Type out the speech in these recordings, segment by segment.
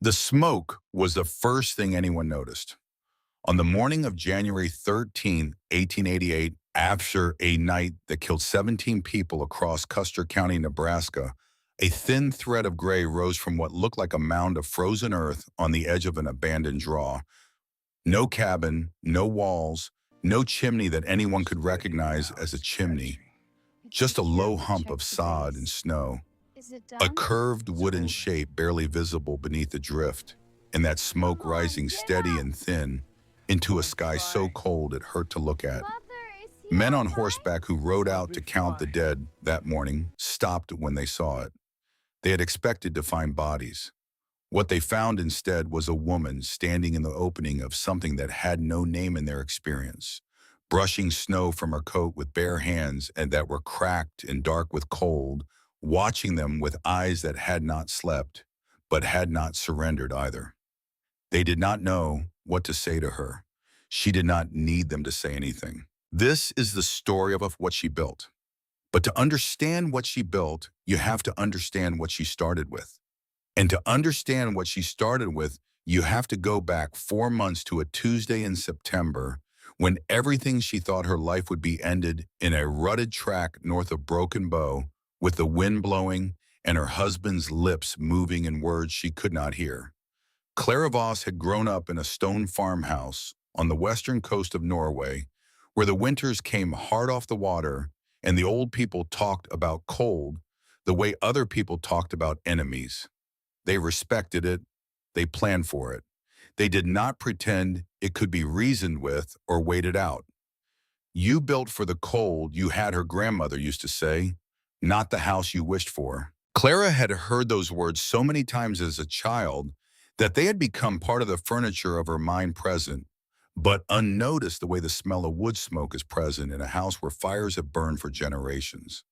The smoke was the first thing anyone noticed. On the morning of January 13th, 1888, after a night that killed 17 people across Custer County, Nebraska, a thin thread of gray rose from what looked like a mound of frozen earth on the edge of an abandoned draw. No cabin, no walls, no chimney that anyone could recognize as a chimney, just a low hump of sod and snow. Is it A done? curved wooden shape barely visible beneath the drift, and that smoke rising steady and thin into a sky so cold it hurt to look at. Mother, is he Men on alright? horseback who rode out to count the dead that morning stopped when they saw it. They had expected to find bodies. What they found instead was a woman standing in the opening of something that had no name in their experience, brushing snow from her coat with bare hands and that were cracked and dark with cold, watching them with eyes that had not slept, but had not surrendered either. They did not know what to say to her. She did not need them to say anything. This is the story of what she built. But to understand what she built, you have to understand what she started with. And to understand what she started with, you have to go back 4 months to a Tuesday in September when everything she thought her life would be ended in a rutted track north of Broken Bow with the wind blowing and her husband's lips moving in words she could not hear. Clara Voss had grown up in a stone farmhouse on the western coast of Norway where the winters came hard off the water and the old people talked about cold the way other people talked about enemies. They respected it. They planned for it. They did not pretend it could be reasoned with or waited out. You built for the cold you had, her grandmother used to say, not the house you wished for. Clara had heard those words so many times as a child that they had become part of the furniture of her mind present, but unnoticed the way the smell of wood smoke is present in a house where fires have burned for generations.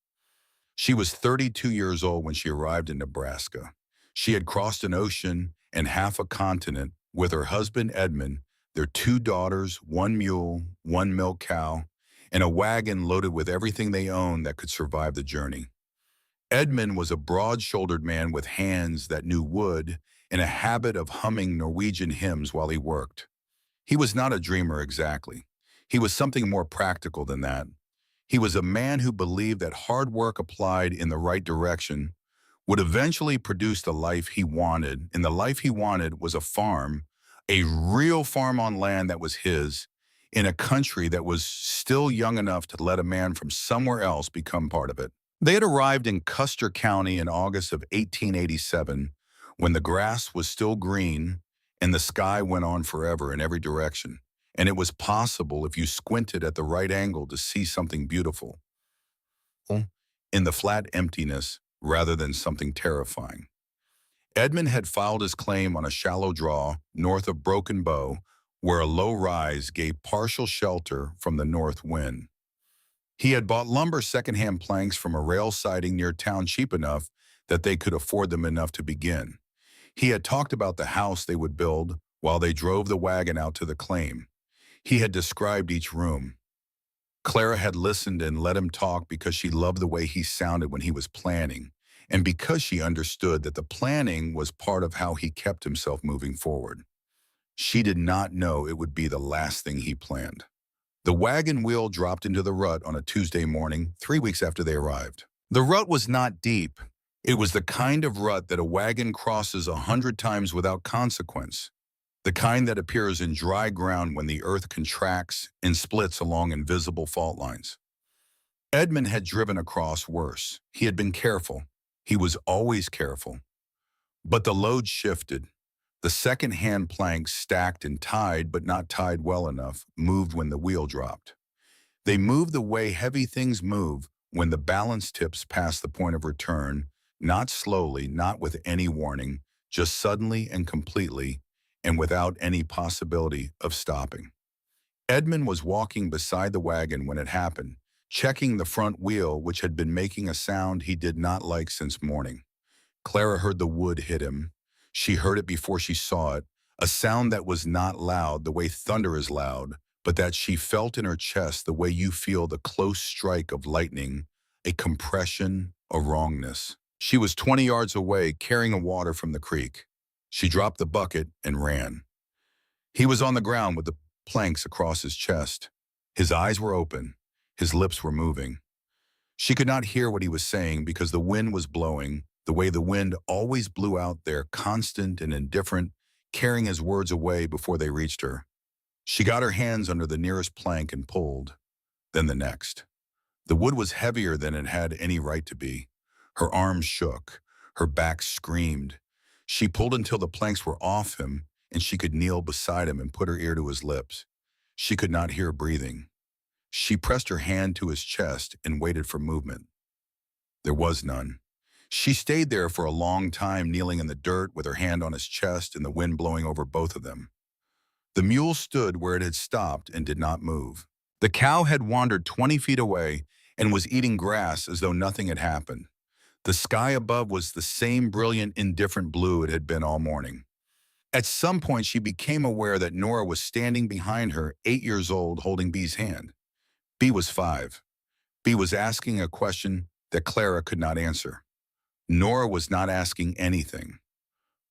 She was 32 years old when she arrived in Nebraska. She had crossed an ocean and half a continent with her husband Edmund, their two daughters, one mule, one milk cow, and a wagon loaded with everything they owned that could survive the journey. Edmund was a broad-shouldered man with hands that knew wood and a habit of humming Norwegian hymns while he worked. He was not a dreamer exactly. He was something more practical than that. He was a man who believed that hard work applied in the right direction would eventually produce the life he wanted, and the life he wanted was a farm, a real farm on land that was his, in a country that was still young enough to let a man from somewhere else become part of it. They had arrived in Custer County in August of 1887, when the grass was still green and the sky went on forever in every direction, and it was possible if you squinted at the right angle to see something beautiful in the flat emptiness rather than something terrifying. Edmund had filed his claim on a shallow draw north of Broken Bow, where a low rise gave partial shelter from the north wind. He had bought lumber secondhand planks from a rail siding near town cheap enough that they could afford them enough to begin. He had talked about the house they would build while they drove the wagon out to the claim. He had described each room. Clara had listened and let him talk because she loved the way he sounded when he was planning, and because she understood that the planning was part of how he kept himself moving forward. She did not know it would be the last thing he planned. The wagon wheel dropped into the rut on a Tuesday morning, 3 weeks after they arrived. The rut was not deep. It was the kind of rut that a wagon crosses 100 times without consequence, the kind that appears in dry ground when the earth contracts and splits along invisible fault lines. Edmund had driven across worse. He had been careful. He was always careful. But the load shifted. The second-hand planks, stacked and tied but not tied well enough, moved when the wheel dropped. They moved the way heavy things move when the balance tips pass the point of return, not slowly, not with any warning, just suddenly and completely, and without any possibility of stopping. Edmund was walking beside the wagon when it happened, checking the front wheel, which had been making a sound he did not like since morning. Clara heard the wood hit him. She heard it before she saw it, a sound that was not loud the way thunder is loud, but that she felt in her chest the way you feel the close strike of lightning, a compression, a wrongness. She was 20 yards away, carrying water from the creek. She dropped the bucket and ran. He was on the ground with the planks across his chest. His eyes were open. His lips were moving. She could not hear what he was saying because the wind was blowing, the way the wind always blew out there, constant and indifferent, carrying his words away before they reached her. She got her hands under the nearest plank and pulled, then the next. The wood was heavier than it had any right to be. Her arms shook. Her back screamed. She pulled until the planks were off him and she could kneel beside him and put her ear to his lips. She could not hear breathing. She pressed her hand to his chest and waited for movement. There was none. She stayed there for a long time, kneeling in the dirt with her hand on his chest and the wind blowing over both of them. The mule stood where it had stopped and did not move. The cow had wandered 20 feet away and was eating grass as though nothing had happened. The sky above was the same brilliant, indifferent blue it had been all morning. At some point, she became aware that Nora was standing behind her, 8 years old, holding Bee's hand. Bee was 5. Bee was asking a question that Clara could not answer. Nora was not asking anything.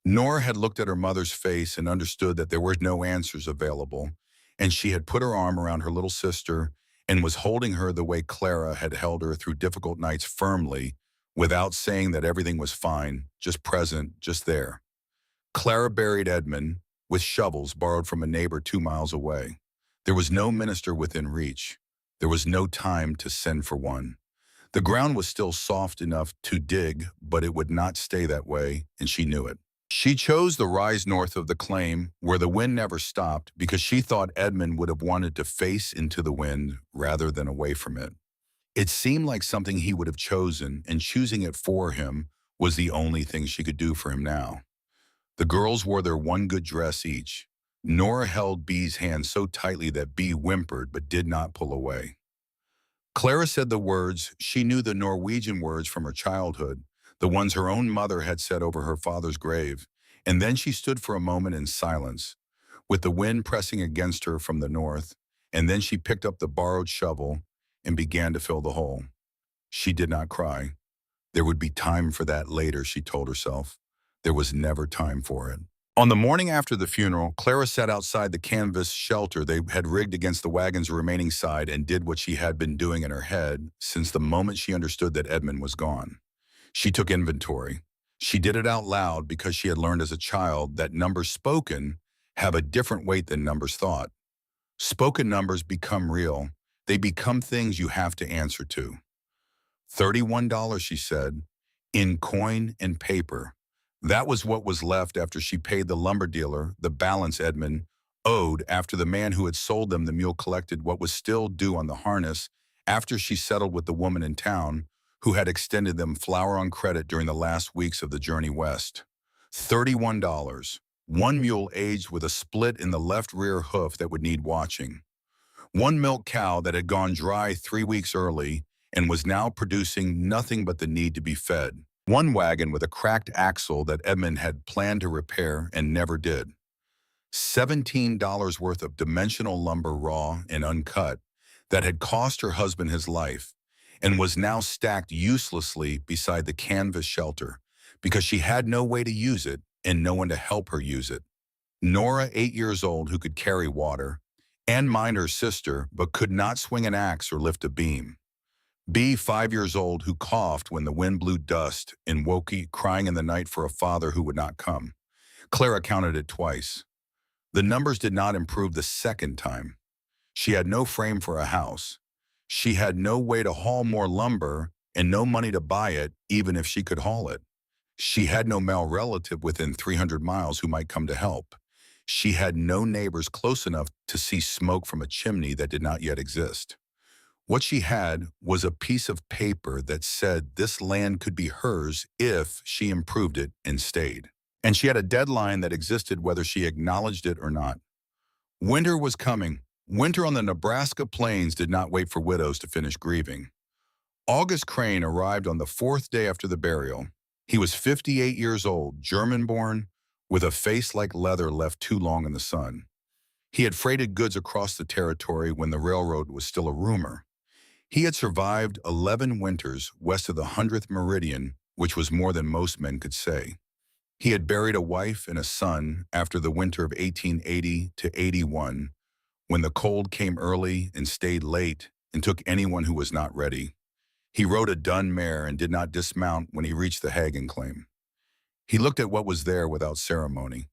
Nora had looked at her mother's face and understood that there were no answers available, and she had put her arm around her little sister and was holding her the way Clara had held her through difficult nights, firmly, without saying that everything was fine, just present, just there. Clara buried Edmund with shovels borrowed from a neighbor 2 miles away. There was no minister within reach. There was no time to send for one. The ground was still soft enough to dig, but it would not stay that way, and she knew it. She chose the rise north of the claim, where the wind never stopped, because she thought Edmund would have wanted to face into the wind rather than away from it. It seemed like something he would have chosen, and choosing it for him was the only thing she could do for him now. The girls wore their one good dress each. Nora held Bee's hand so tightly that Bee whimpered but did not pull away. Clara said the words. She knew the Norwegian words from her childhood, the ones her own mother had said over her father's grave, and then she stood for a moment in silence, with the wind pressing against her from the north, and then she picked up the borrowed shovel and began to fill the hole. She did not cry. There would be time for that later, she told herself. There was never time for it. On the morning after the funeral, Clara sat outside the canvas shelter they had rigged against the wagon's remaining side and did what she had been doing in her head since the moment she understood that Edmund was gone. She took inventory. She did it out loud because she had learned as a child that numbers spoken have a different weight than numbers thought. Spoken numbers become real. They become things you have to answer to. $31, she said, in coin and paper. That was what was left after she paid the lumber dealer the balance Edmund owed after the man who had sold them the mule collected what was still due on the harness after she settled with the woman in town who had extended them flour on credit during the last weeks of the journey west. $31. One mule aged with a split in the left rear hoof that would need watching. One milk cow that had gone dry 3 weeks early and was now producing nothing but the need to be fed. One wagon with a cracked axle that Edmund had planned to repair and never did. $17 worth of dimensional lumber, raw and uncut, that had cost her husband his life and was now stacked uselessly beside the canvas shelter because she had no way to use it and no one to help her use it. Nora, 8 years old, who could carry water, and mind her sister, but could not swing an axe or lift a beam. Bee, 5 years old, who coughed when the wind blew dust and woke crying in the night for a father who would not come. Clara counted it twice. The numbers did not improve the second time. She had no frame for a house. She had no way to haul more lumber and no money to buy it, even if she could haul it. She had no male relative within 300 miles who might come to help. She had no neighbors close enough to see smoke from a chimney that did not yet exist. What she had was a piece of paper that said this land could be hers if she improved it and stayed. And she had a deadline that existed whether she acknowledged it or not. Winter was coming. Winter on the Nebraska plains did not wait for widows to finish grieving. August Crane arrived on the 4th day after the burial. He was 58 years old, German-born, with a face like leather left too long in the sun. He had freighted goods across the territory when the railroad was still a rumor. He had survived 11 winters west of the 100th meridian, which was more than most men could say. He had buried a wife and a son after the winter of 1880 to 81, when the cold came early and stayed late and took anyone who was not ready. He rode a dun mare and did not dismount when he reached the Hagen claim. He looked at what was there without ceremony.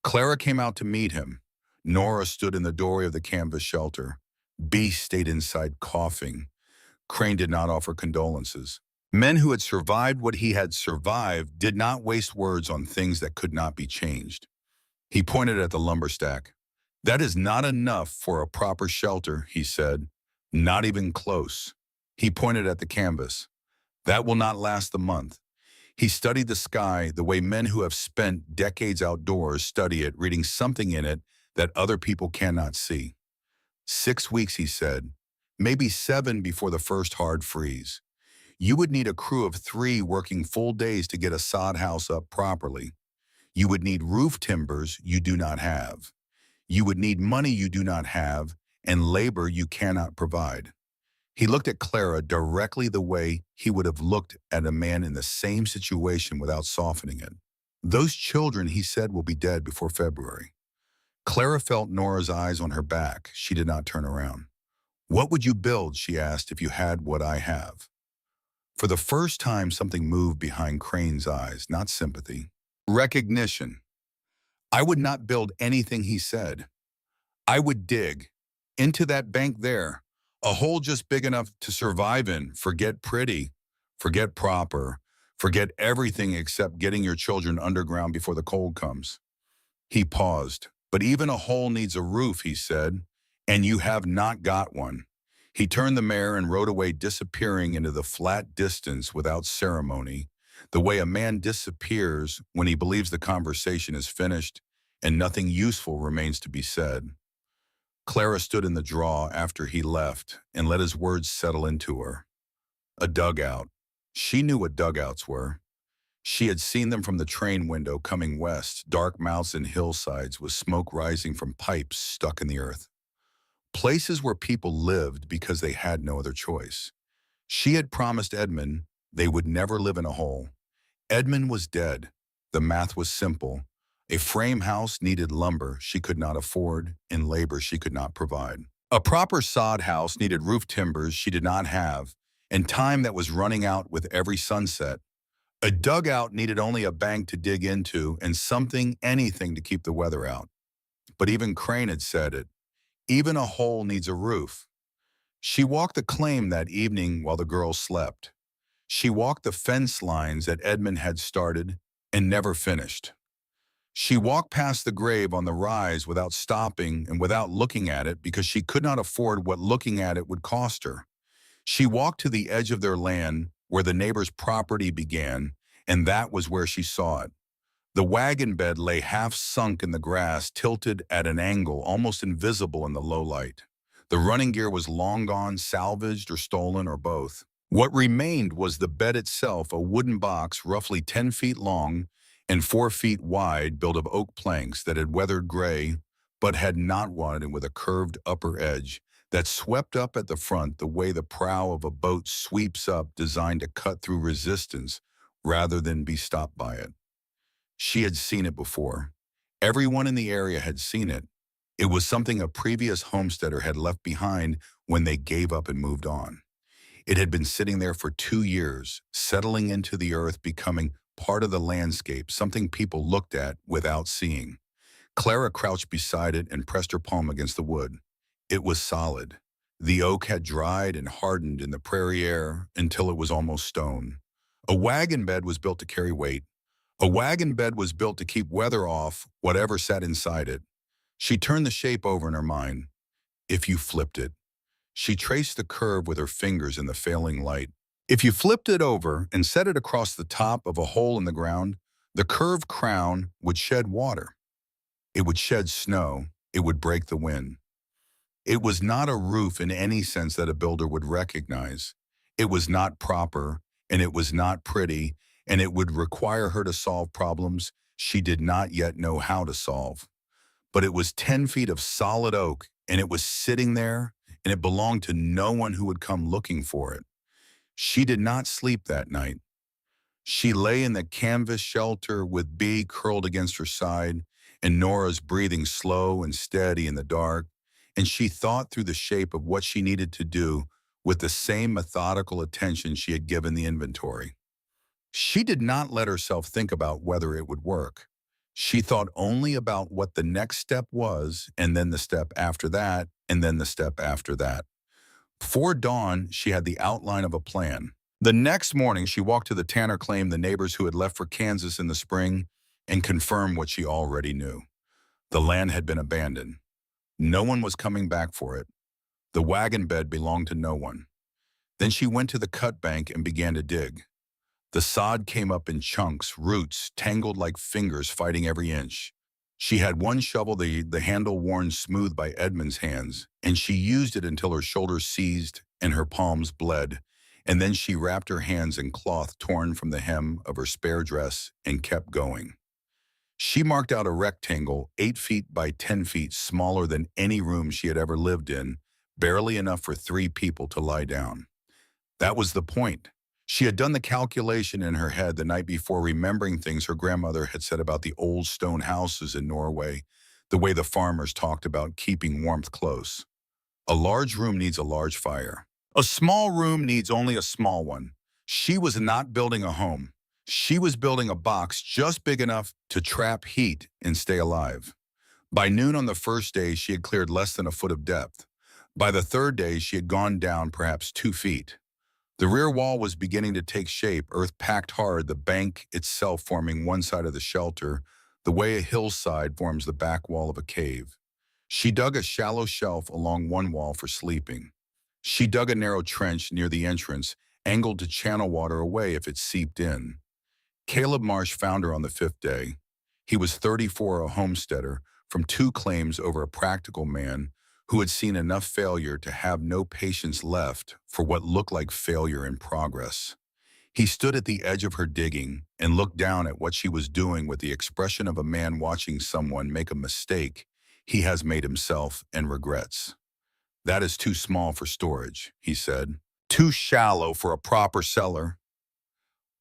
Clara came out to meet him. Nora stood in the doorway of the canvas shelter. Beast stayed inside coughing. Crane did not offer condolences. Men who had survived what he had survived did not waste words on things that could not be changed. He pointed at the lumber stack. "That is not enough for a proper shelter," he said. "Not even close." He pointed at the canvas. "That will not last the month." He studied the sky the way men who have spent decades outdoors study it, reading something in it that other people cannot see. 6 weeks, he said. Maybe 7 before the first hard freeze. You would need a crew of 3 working full days to get a sod house up properly. You would need roof timbers you do not have. You would need money you do not have and labor you cannot provide. He looked at Clara directly the way he would have looked at a man in the same situation without softening it. "Those children," he said, "will be dead before February." Clara felt Nora's eyes on her back. She did not turn around. "What would you build," she asked, "if you had what I have?" For the first time, something moved behind Crane's eyes, not sympathy. Recognition. "I would not build anything," he said. "I would dig into that bank there, a hole just big enough to survive in. Forget pretty, forget proper, forget everything except getting your children underground before the cold comes." He paused. "But even a hole needs a roof," he said, "and you have not got one." He turned the mare and rode away, disappearing into the flat distance without ceremony, the way a man disappears when he believes the conversation is finished and nothing useful remains to be said. Clara stood in the draw after he left and let his words settle into her. A dugout. She knew what dugouts were. She had seen them from the train window coming west, dark mouths and hillsides with smoke rising from pipes stuck in the earth. Places where people lived because they had no other choice. She had promised Edmund they would never live in a hole. Edmund was dead. The math was simple. A frame house needed lumber she could not afford and labor she could not provide. A proper sod house needed roof timbers she did not have and time that was running out with every sunset. A dugout needed only a bank to dig into and something, anything to keep the weather out. But even Crane had said it. Even a hole needs a roof. She walked the claim that evening while the girls slept. She walked the fence lines that Edmund had started and never finished. She walked past the grave on the rise without stopping and without looking at it because she could not afford what looking at it would cost her. She walked to the edge of their land where the neighbor's property began, and that was where she saw it. The wagon bed lay half sunk in the grass, tilted at an angle, almost invisible in the low light. The running gear was long gone, salvaged or stolen or both. What remained was the bed itself, a wooden box roughly 10 feet long and 4 feet wide, built of oak planks that had weathered gray, but had not rotted, with a curved upper edge that swept up at the front the way the prow of a boat sweeps up, designed to cut through resistance rather than be stopped by it. She had seen it before. Everyone in the area had seen it. It was something a previous homesteader had left behind when they gave up and moved on. It had been sitting there for 2 years, settling into the earth, becoming part of the landscape, something people looked at without seeing. Clara crouched beside it and pressed her palm against the wood. It was solid. The oak had dried and hardened in the prairie air until it was almost stone. A wagon bed was built to carry weight. A wagon bed was built to keep weather off whatever sat inside it. She turned the shape over in her mind. If you flipped it. She traced the curve with her fingers in the failing light. If you flipped it over and set it across the top of a hole in the ground, the curved crown would shed water. It would shed snow. It would break the wind. It was not a roof in any sense that a builder would recognize. It was not proper, and it was not pretty, and it would require her to solve problems she did not yet know how to solve. But it was 10 feet of solid oak, and it was sitting there, and it belonged to no one who would come looking for it. She did not sleep that night. She lay in the canvas shelter with B curled against her side and Nora's breathing slow and steady in the dark, and she thought through the shape of what she needed to do with the same methodical attention she had given the inventory. She did not let herself think about whether it would work. She thought only about what the next step was, and then the step after that, and then the step after that. Before dawn, she had the outline of a plan. The next morning, she walked to the Tanner claim the neighbors who had left for Kansas in the spring and confirmed what she already knew. The land had been abandoned. No one was coming back for it. The wagon bed belonged to no one. Then she went to the cut bank and began to dig. The sod came up in chunks, roots tangled like fingers fighting every inch. She had one shovel, the handle worn smooth by Edmund's hands, and she used it until her shoulders seized and her palms bled. And then she wrapped her hands in cloth torn from the hem of her spare dress and kept going. She marked out a rectangle 8 feet by 10 feet smaller than any room she had ever lived in, barely enough for 3 people to lie down. That was the point. She had done the calculation in her head the night before, remembering things her grandmother had said about the old stone houses in Norway, the way the farmers talked about keeping warmth close. A large room needs a large fire. A small room needs only a small one. She was not building a home. She was building a box just big enough to trap heat and stay alive. By noon on the first day, she had cleared less than a foot of depth. By the third day, she had gone down perhaps 2 feet. The rear wall was beginning to take shape, earth packed hard, the bank itself forming one side of the shelter, the way a hillside forms the back wall of a cave. She dug a shallow shelf along one wall for sleeping. She dug a narrow trench near the entrance, angled to channel water away if it seeped in. Caleb Marsh found her on the 5th day. He was 34, a homesteader, from 2 claims over a practical man who had seen enough failure to have no patience left for what looked like failure in progress. He stood at the edge of her digging and looked down at what she was doing with the expression of a man watching someone make a mistake he has made himself and regrets. "That is too small for storage," he said. "Too shallow for a proper cellar."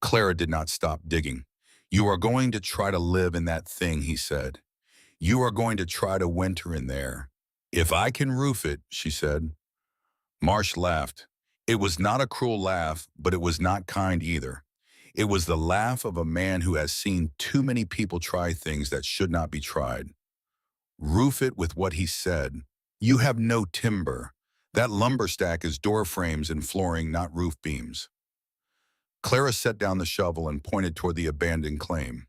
Clara did not stop digging. "You are going to try to live in that thing," he said. "You are going to try to winter in there. If I can roof it," she said. Marsh laughed. It was not a cruel laugh, but it was not kind either. It was the laugh of a man who has seen too many people try things that should not be tried. "Roof it with what," he said. "You have no timber. That lumber stack is door frames and flooring, not roof beams." Clara set down the shovel and pointed toward the abandoned claim.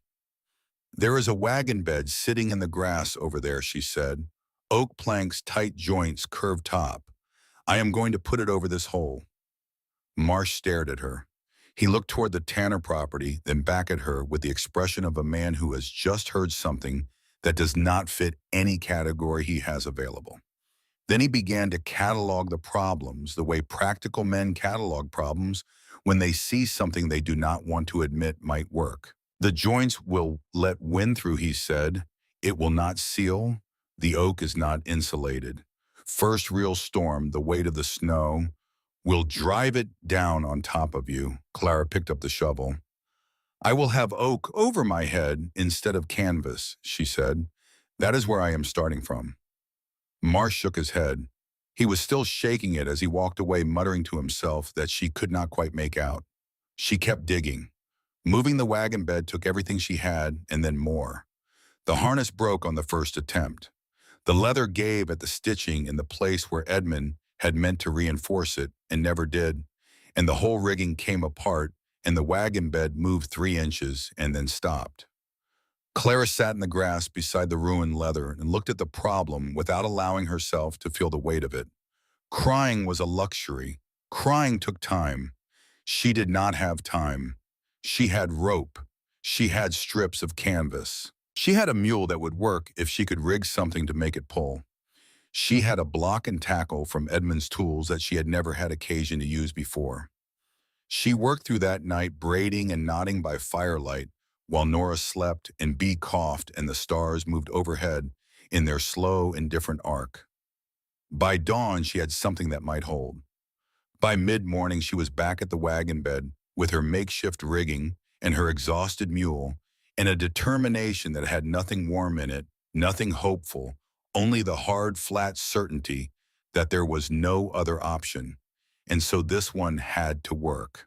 "There is a wagon bed sitting in the grass over there," she said. "Oak planks, tight joints, curved top. I am going to put it over this hole." Marsh stared at her. He looked toward the Tanner property, then back at her with the expression of a man who has just heard something that does not fit any category he has available. Then he began to catalog the problems the way practical men catalog problems when they see something they do not want to admit might work. "The joints will let wind through," he said. "It will not seal. The oak is not insulated. First real storm, the weight of the snow, will drive it down on top of you." Clara picked up the shovel. "I will have oak over my head instead of canvas," she said. "That is where I am starting from." Marsh shook his head. He was still shaking it as he walked away, muttering to himself that she could not quite make out. She kept digging. Moving the wagon bed took everything she had, and then more. The harness broke on the first attempt. The leather gave at the stitching in the place where Edmund had meant to reinforce it and never did, and the whole rigging came apart, and the wagon bed moved 3 inches and then stopped. Clara sat in the grass beside the ruined leather and looked at the problem without allowing herself to feel the weight of it. Crying was a luxury. Crying took time. She did not have time. She had rope. She had strips of canvas. She had a mule that would work if she could rig something to make it pull. She had a block and tackle from Edmund's tools that she had never had occasion to use before. She worked through that night, braiding and knotting by firelight, while Nora slept and Bee coughed and the stars moved overhead in their slow, indifferent arc. By dawn, she had something that might hold. By mid-morning, she was back at the wagon bed with her makeshift rigging and her exhausted mule, and a determination that had nothing warm in it, nothing hopeful, only the hard, flat certainty that there was no other option. And so this one had to work.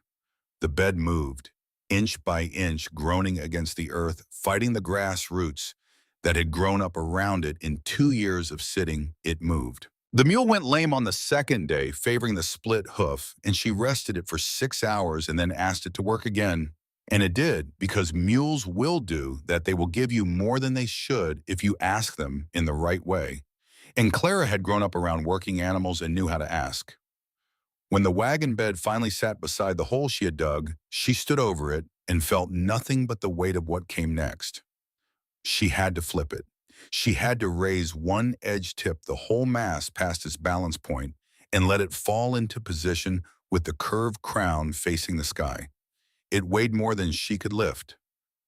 The bed moved, inch by inch, groaning against the earth, fighting the grass roots that had grown up around it in 2 years of sitting. It moved. The mule went lame on the second day, favoring the split hoof, and she rested it for 6 hours and then asked it to work again. And it did, because mules will do that. They will give you more than they should if you ask them in the right way. And Clara had grown up around working animals and knew how to ask. When the wagon bed finally sat beside the hole she had dug, she stood over it and felt nothing but the weight of what came next. She had to flip it. She had to raise one edge tip the whole mass past its balance point and let it fall into position with the curved crown facing the sky. It weighed more than she could lift.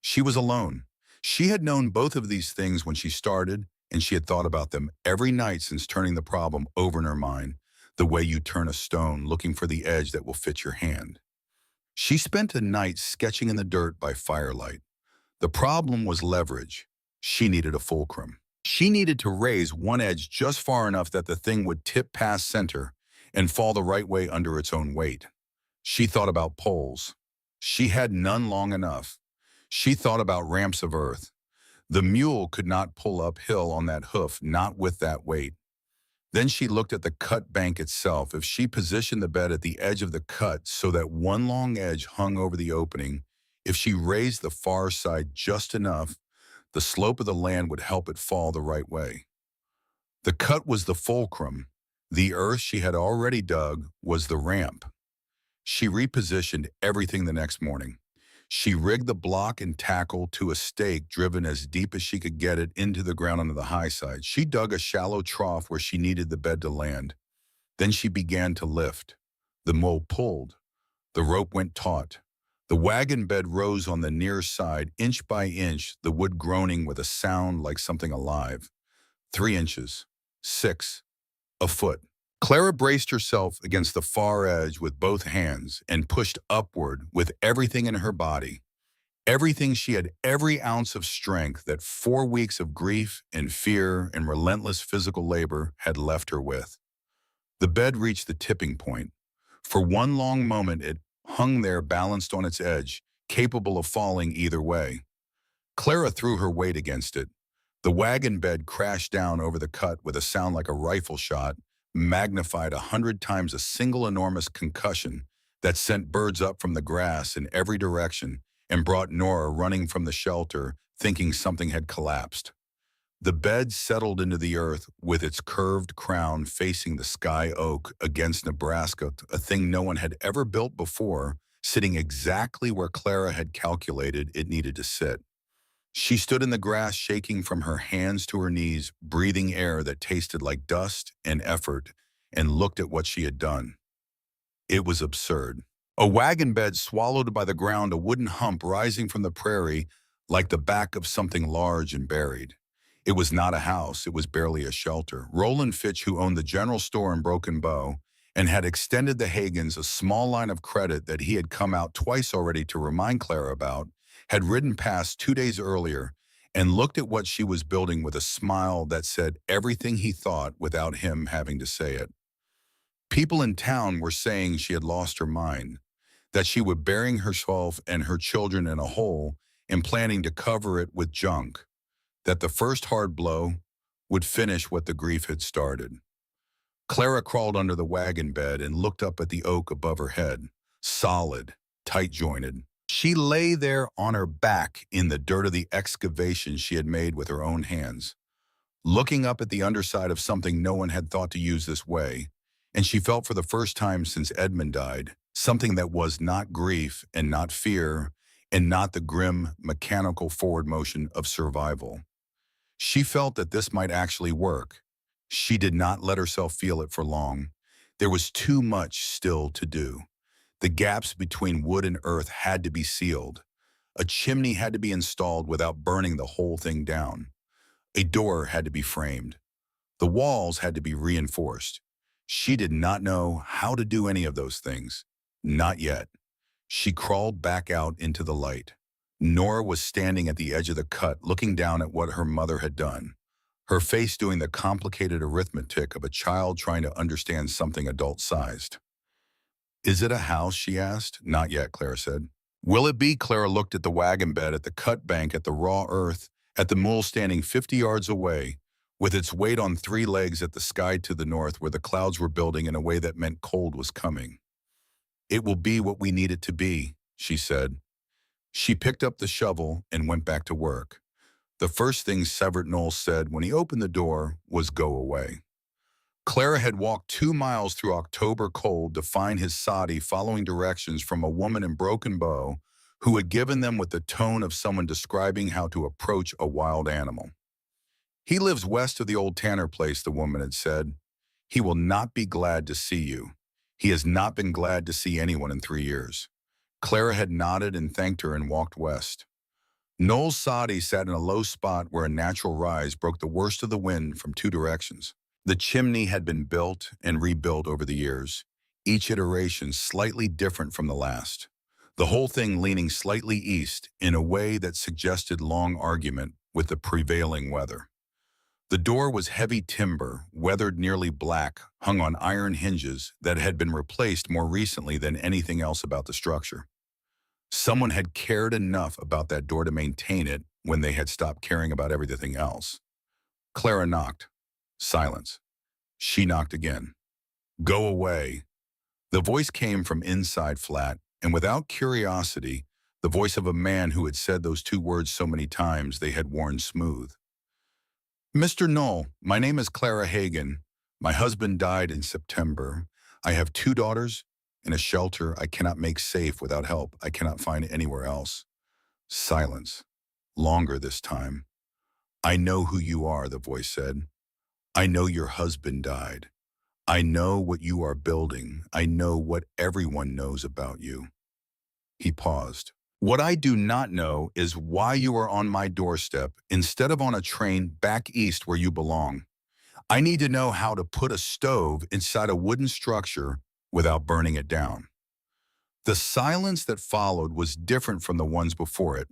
She was alone. She had known both of these things when she started, and she had thought about them every night since turning the problem over in her mind, the way you turn a stone looking for the edge that will fit your hand. She spent a night sketching in the dirt by firelight. The problem was leverage. She needed a fulcrum. She needed to raise one edge just far enough that the thing would tip past center and fall the right way under its own weight. She thought about poles. She had none long enough. She thought about ramps of earth. The mule could not pull uphill on that hoof, not with that weight. Then she looked at the cut bank itself. If she positioned the bed at the edge of the cut so that one long edge hung over the opening, if she raised the far side just enough, the slope of the land would help it fall the right way. The cut was the fulcrum. The earth she had already dug was the ramp. She repositioned everything the next morning. She rigged the block and tackle to a stake driven as deep as she could get it into the ground on the high side. She dug a shallow trough where she needed the bed to land. Then she began to lift. The mole pulled. The rope went taut. The wagon bed rose on the near side, inch by inch, the wood groaning with a sound like something alive. 3 inches. 6. A foot. Clara braced herself against the far edge with both hands and pushed upward with everything in her body. Everything she had, every ounce of strength that 4 weeks of grief and fear and relentless physical labor had left her with. The bed reached the tipping point. For one long moment it hung there balanced on its edge, capable of falling either way. Clara threw her weight against it. The wagon bed crashed down over the cut with a sound like a rifle shot, magnified 100 times a single enormous concussion that sent birds up from the grass in every direction and brought Nora running from the shelter, thinking something had collapsed. The bed settled into the earth with its curved crown facing the sky oak against Nebraska, a thing no one had ever built before, sitting exactly where Clara had calculated it needed to sit. She stood in the grass, shaking from her hands to her knees, breathing air that tasted like dust and effort, and looked at what she had done. It was absurd. A wagon bed swallowed by the ground, a wooden hump rising from the prairie like the back of something large and buried. It was not a house, it was barely a shelter. Roland Fitch, who owned the general store in Broken Bow and had extended the Hagans a small line of credit that he had come out twice already to remind Clara about, had ridden past 2 days earlier and looked at what she was building with a smile that said everything he thought without him having to say it. People in town were saying she had lost her mind, that she was burying herself and her children in a hole and planning to cover it with junk, that the first hard blow would finish what the grief had started. Clara crawled under the wagon bed and looked up at the oak above her head, solid, tight-jointed. She lay there on her back in the dirt of the excavation she had made with her own hands, looking up at the underside of something no one had thought to use this way, and she felt for the first time since Edmund died, something that was not grief and not fear and not the grim, mechanical forward motion of survival. She felt that this might actually work. She did not let herself feel it for long. There was too much still to do. The gaps between wood and earth had to be sealed. A chimney had to be installed without burning the whole thing down. A door had to be framed. The walls had to be reinforced. She did not know how to do any of those things. Not yet. She crawled back out into the light. Nora was standing at the edge of the cut, looking down at what her mother had done, her face doing the complicated arithmetic of a child trying to understand something adult-sized. "Is it a house?" she asked. "Not yet," Clara said. "Will it be?" Clara looked at the wagon bed, at the cut bank, at the raw earth, at the mule standing 50 yards away, with its weight on three legs, at the sky to the north where the clouds were building in a way that meant cold was coming. "It will be what we need it to be," she said. She picked up the shovel and went back to work. The first thing Severt Knowles said when he opened the door was, "Go away." Clara had walked 2 miles through October cold to find his soddy, following directions from a woman in Broken Bow who had given them with the tone of someone describing how to approach a wild animal. "He lives west of the old Tanner place," the woman had said. "He will not be glad to see you. He has not been glad to see anyone in 3 years." Clara had nodded and thanked her and walked west. Noel's soddy sat in a low spot where a natural rise broke the worst of the wind from two directions. The chimney had been built and rebuilt over the years, each iteration slightly different from the last. The whole thing leaning slightly east in a way that suggested long argument with the prevailing weather. The door was heavy timber, weathered nearly black, hung on iron hinges that had been replaced more recently than anything else about the structure. Someone had cared enough about that door to maintain it when they had stopped caring about everything else. Clara knocked. Silence. She knocked again. "Go away." The voice came from inside flat, and without curiosity, the voice of a man who had said those two words so many times they had worn smooth. "Mr. Knoll, my name is Clara Hagan. My husband died in September. I have 2 daughters in a shelter I cannot make safe without help. I cannot find anywhere else." Silence. Longer this time. "I know who you are," the voice said. "I know your husband died. I know what you are building. I know what everyone knows about you." He paused. "What I do not know is why you are on my doorstep instead of on a train back east where you belong. I need to know how to put a stove inside a wooden structure without burning it down." The silence that followed was different from the ones before it.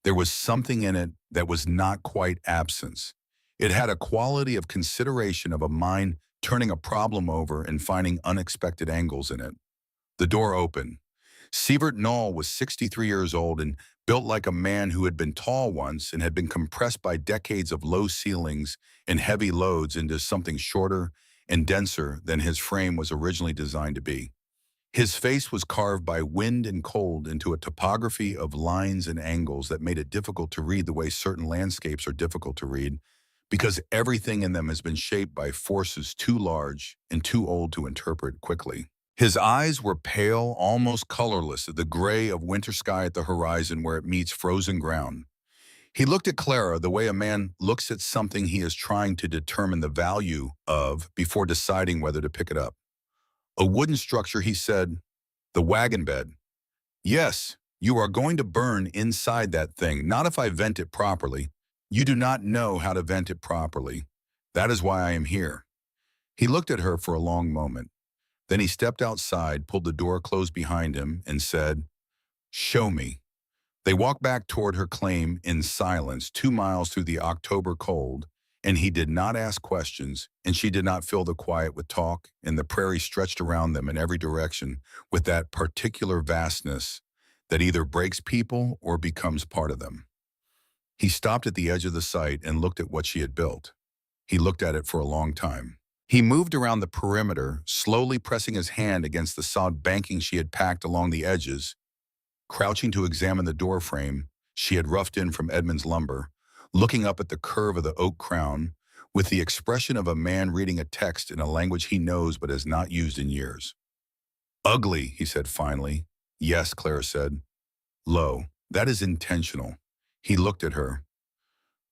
There was something in it that was not quite absence. It had a quality of consideration of a mind turning a problem over and finding unexpected angles in it. The door opened. Severt Knoll was 63 years old and built like a man who had been tall once and had been compressed by decades of low ceilings and heavy loads into something shorter and denser than his frame was originally designed to be. His face was carved by wind and cold into a topography of lines and angles that made it difficult to read the way certain landscapes are difficult to read, because everything in them has been shaped by forces too large and too old to interpret quickly. His eyes were pale, almost colorless, the gray of winter sky at the horizon where it meets frozen ground. He looked at Clara the way a man looks at something he is trying to determine the value of before deciding whether to pick it up. "A wooden structure," he said. "The wagon bed." "Yes, you are going to burn inside that thing, not if I vent it properly. You do not know how to vent it properly. That is why I am here." He looked at her for a long moment. Then he stepped outside, pulled the door closed behind him, and said, "Show me." They walked back toward her claim in silence, 2 miles through the October cold, and he did not ask questions, and she did not fill the quiet with talk, and the prairie stretched around them in every direction with that particular vastness that either breaks people or becomes part of them. He stopped at the edge of the site and looked at what she had built. He looked at it for a long time. He moved around the perimeter, slowly pressing his hand against the sod banking she had packed along the edges, crouching to examine the door frame she had roughed in from Edmund's lumber, looking up at the curve of the oak crown with the expression of a man reading a text in a language he knows but has not used in years. "Ugly," he said finally. "Yes," Clara said. "Low. That is intentional." He looked at her.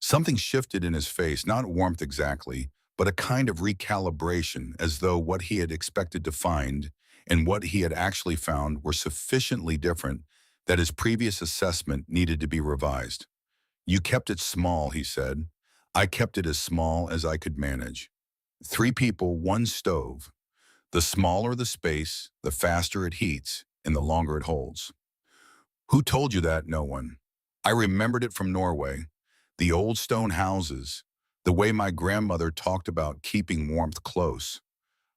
Something shifted in his face, not warmth exactly, but a kind of recalibration, as though what he had expected to find and what he had actually found were sufficiently different that his previous assessment needed to be revised. "You kept it small," he said. "I kept it as small as I could manage. 3 people, 1 stove. The smaller the space, the faster it heats, and the longer it holds. Who told you that? No one. I remembered it from Norway. The old stone houses, the way my grandmother talked about keeping warmth close,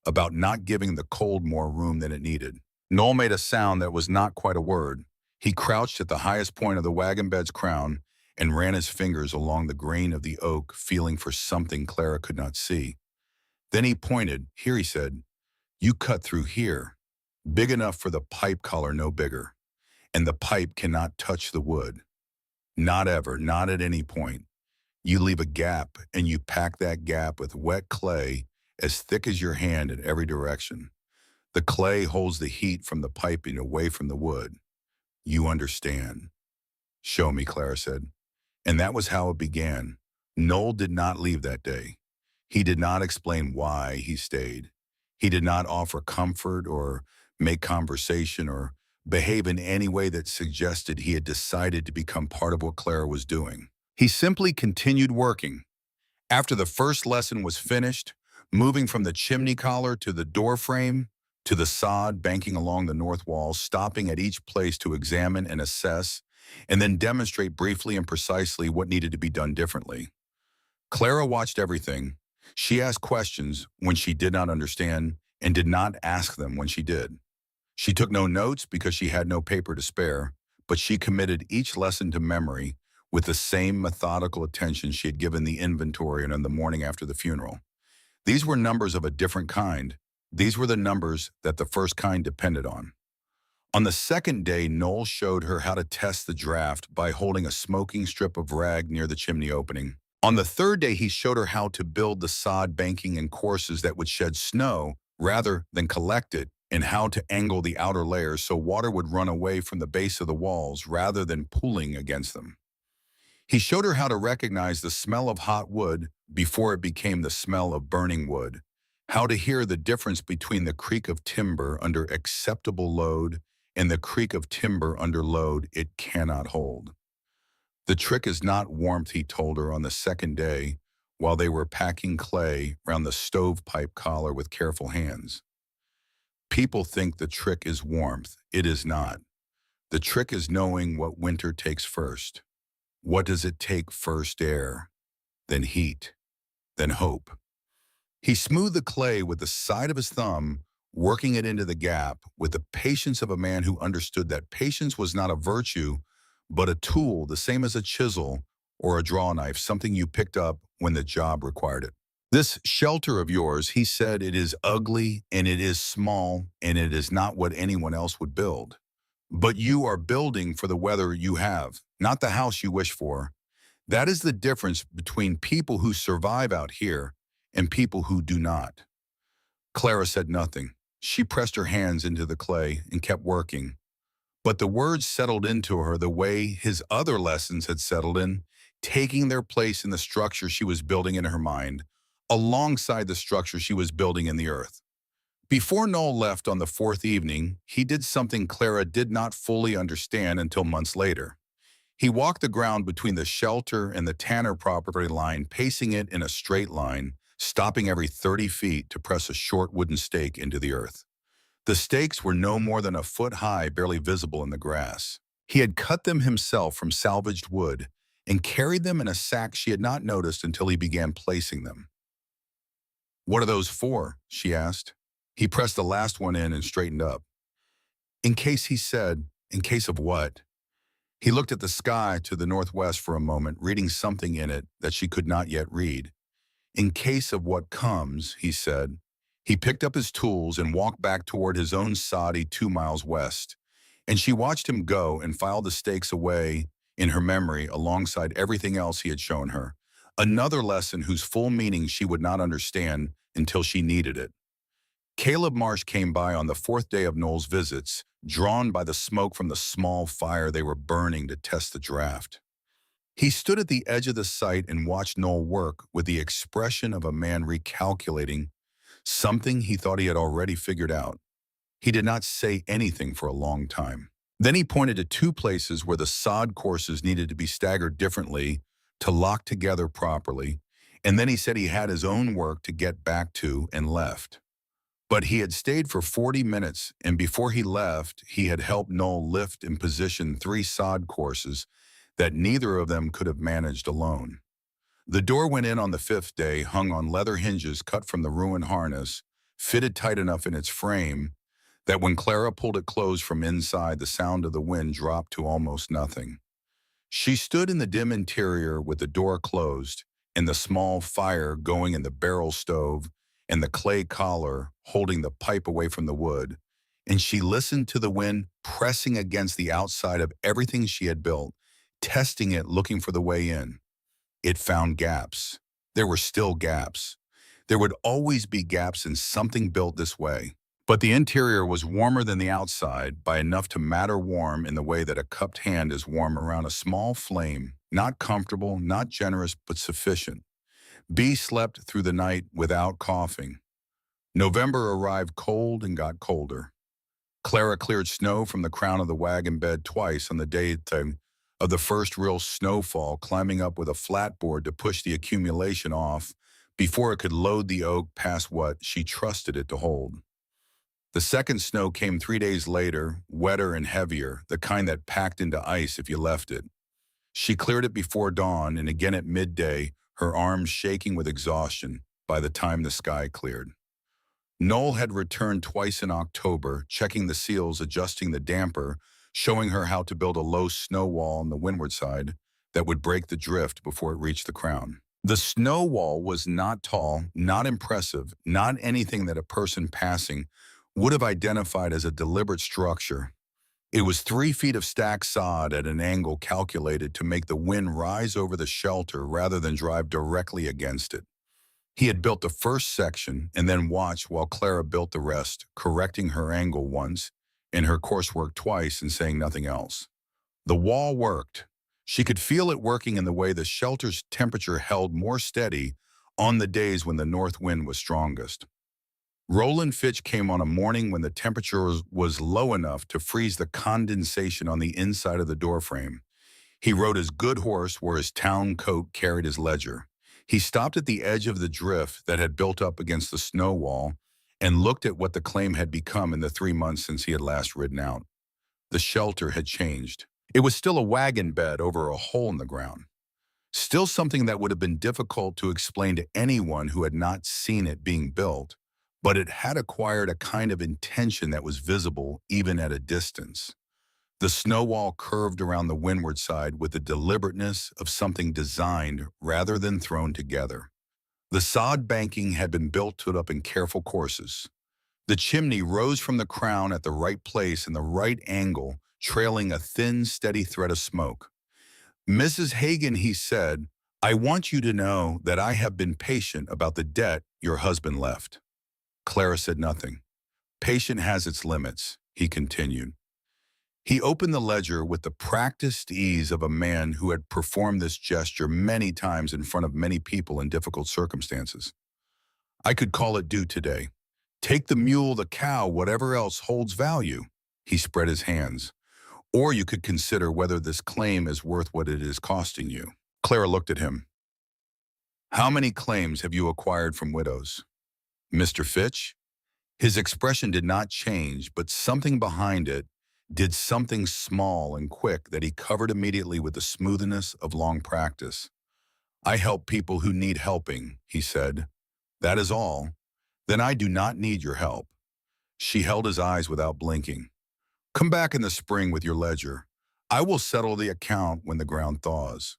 about not giving the cold more room than it needed. Noel made a sound that was not quite a word. He crouched at the highest point of the wagon bed's crown and ran his fingers along the grain of the oak, feeling for something Clara could not see. Then he pointed. Here, he said, you cut through here. Big enough for the pipe collar, no bigger. And the pipe cannot touch the wood. Not ever, not at any point. You leave a gap, and you pack that gap with wet clay as thick as your hand in every direction. The clay holds the heat from the piping away from the wood. You understand. Show me, Clara said. And that was how it began. Noel did not leave that day. He did not explain why he stayed. He did not offer comfort or make conversation or behave in any way that suggested he had decided to become part of what Clara was doing. He simply continued working. After the first lesson was finished, moving from the chimney collar to the door frame, to the sod banking along the north wall, stopping at each place to examine and assess, and then demonstrate briefly and precisely what needed to be done differently. Clara watched everything. She asked questions when she did not understand and did not ask them when she did. She took no notes because she had no paper to spare, but she committed each lesson to memory with the same methodical attention she had given the inventory on the morning after the funeral. These were numbers of a different kind. These were the numbers that the first kind depended on. On the second day, Noel showed her how to test the draft by holding a smoking strip of rag near the chimney opening. On the third day, he showed her how to build the sod banking and courses that would shed snow rather than collect it, and how to angle the outer layers so water would run away from the base of the walls rather than pooling against them. He showed her how to recognize the smell of hot wood before it became the smell of burning wood, how to hear the difference between the creak of timber under acceptable load and the creak of timber under load it cannot hold. The trick is not warmth, he told her on the second day while they were packing clay round the stovepipe collar with careful hands. People think the trick is warmth. It is not. The trick is knowing what winter takes first. What does it take first? Air, then heat, then hope. He smoothed the clay with the side of his thumb, working it into the gap with the patience of a man who understood that patience was not a virtue, but a tool, the same as a chisel or a draw knife, something you picked up when the job required it. This shelter of yours, he said, it is ugly and it is small and it is not what anyone else would build. But you are building for the weather you have, not the house you wish for. That is the difference between people who survive out here and people who do not. Clara said nothing. She pressed her hands into the clay and kept working. But the words settled into her the way his other lessons had settled in, taking their place in the structure she was building in her mind, alongside the structure she was building in the earth. Before Noel left on the fourth evening, he did something Clara did not fully understand until months later. He walked the ground between the shelter and the Tanner property line, pacing it in a straight line, stopping every 30 feet to press a short wooden stake into the earth. The stakes were no more than a foot high, barely visible in the grass. He had cut them himself from salvaged wood and carried them in a sack she had not noticed until he began placing them. "What are those for?" she asked. He pressed the last one in and straightened up. "In case," he said. "In case of what?" He looked at the sky to the northwest for a moment, reading something in it that she could not yet read. "In case of what comes," he said. He picked up his tools and walked back toward his own soddy 2 miles west, and she watched him go and file the stakes away in her memory alongside everything else he had shown her. Another lesson whose full meaning she would not understand until she needed it. Caleb Marsh came by on the fourth day of Noel's visits, drawn by the smoke from the small fire they were burning to test the draft. He stood at the edge of the site and watched Noel work with the expression of a man recalculating something he thought he had already figured out. He did not say anything for a long time. Then he pointed to 2 places where the sod courses needed to be staggered differently to lock together properly, and then he said he had his own work to get back to and left. But he had stayed for 40 minutes, and before he left, he had helped Noel lift and position 3 sod courses that neither of them could have managed alone. The door went in on the 5th day, hung on leather hinges cut from the ruined harness, fitted tight enough in its frame that when Clara pulled it closed from inside, the sound of the wind dropped to almost nothing. She stood in the dim interior with the door closed and the small fire going in the barrel stove and the clay collar holding the pipe away from the wood, and she listened to the wind pressing against the outside of everything she had built, testing it, looking for the way in. It found gaps. There were still gaps. There would always be gaps in something built this way. But the interior was warmer than the outside by enough to matter warm in the way that a cupped hand is warm around a small flame, not comfortable, not generous, but sufficient. B slept through the night without coughing. November arrived cold and got colder. Clara cleared snow from the crown of the wagon bed twice on the day of the first real snowfall, climbing up with a flatboard to push the accumulation off before it could load the oak past what she trusted it to hold. The second snow came 3 days later, wetter and heavier, the kind that packed into ice if you left it. She cleared it before dawn and again at midday, her arms shaking with exhaustion by the time the sky cleared. Noel had returned twice in October, checking the seals, adjusting the damper, showing her how to build a low snow wall on the windward side that would break the drift before it reached the crown. The snow wall was not tall, not impressive, not anything that a person passing would have identified as a deliberate structure. It was 3 feet of stacked sod at an angle calculated to make the wind rise over the shelter rather than drive directly against it. He had built the first section and then watched while Clara built the rest, correcting her angle once and her coursework twice and saying nothing else. The wall worked. She could feel it working in the way the shelter's temperature held more steady on the days when the north wind was strongest. Roland Fitch came on a morning when the temperature was low enough to freeze the condensation on the inside of the doorframe. He rode his good horse where his town coat carried his ledger. He stopped at the edge of the drift that had built up against the snow wall and looked at what the claim had become in the 3 months since he had last ridden out. The shelter had changed. It was still a wagon bed over a hole in the ground. Still something that would have been difficult to explain to anyone who had not seen it being built, but it had acquired a kind of intention that was visible even at a distance. The snow wall curved around the windward side with the deliberateness of something designed rather than thrown together. The sod banking had been built up in careful courses. The chimney rose from the crown at the right place in the right angle, trailing a thin, steady thread of smoke. "Mrs. Hagan," he said, "I want you to know that I have been patient about the debt your husband left." Clara said nothing. "Patient has its limits," he continued. He opened the ledger with the practiced ease of a man who had performed this gesture many times in front of many people in difficult circumstances. "I could call it due today. Take the mule, the cow, whatever else holds value." He spread his hands. "Or you could consider whether this claim is worth what it is costing you." Clara looked at him. "How many claims have you acquired from widows?" "Mr. Fitch?" His expression did not change, but something behind it did something small and quick that he covered immediately with the smoothness of long practice. "I help people who need helping," he said. "That is all. Then I do not need your help." She held his eyes without blinking. "Come back in the spring with your ledger. I will settle the account when the ground thaws."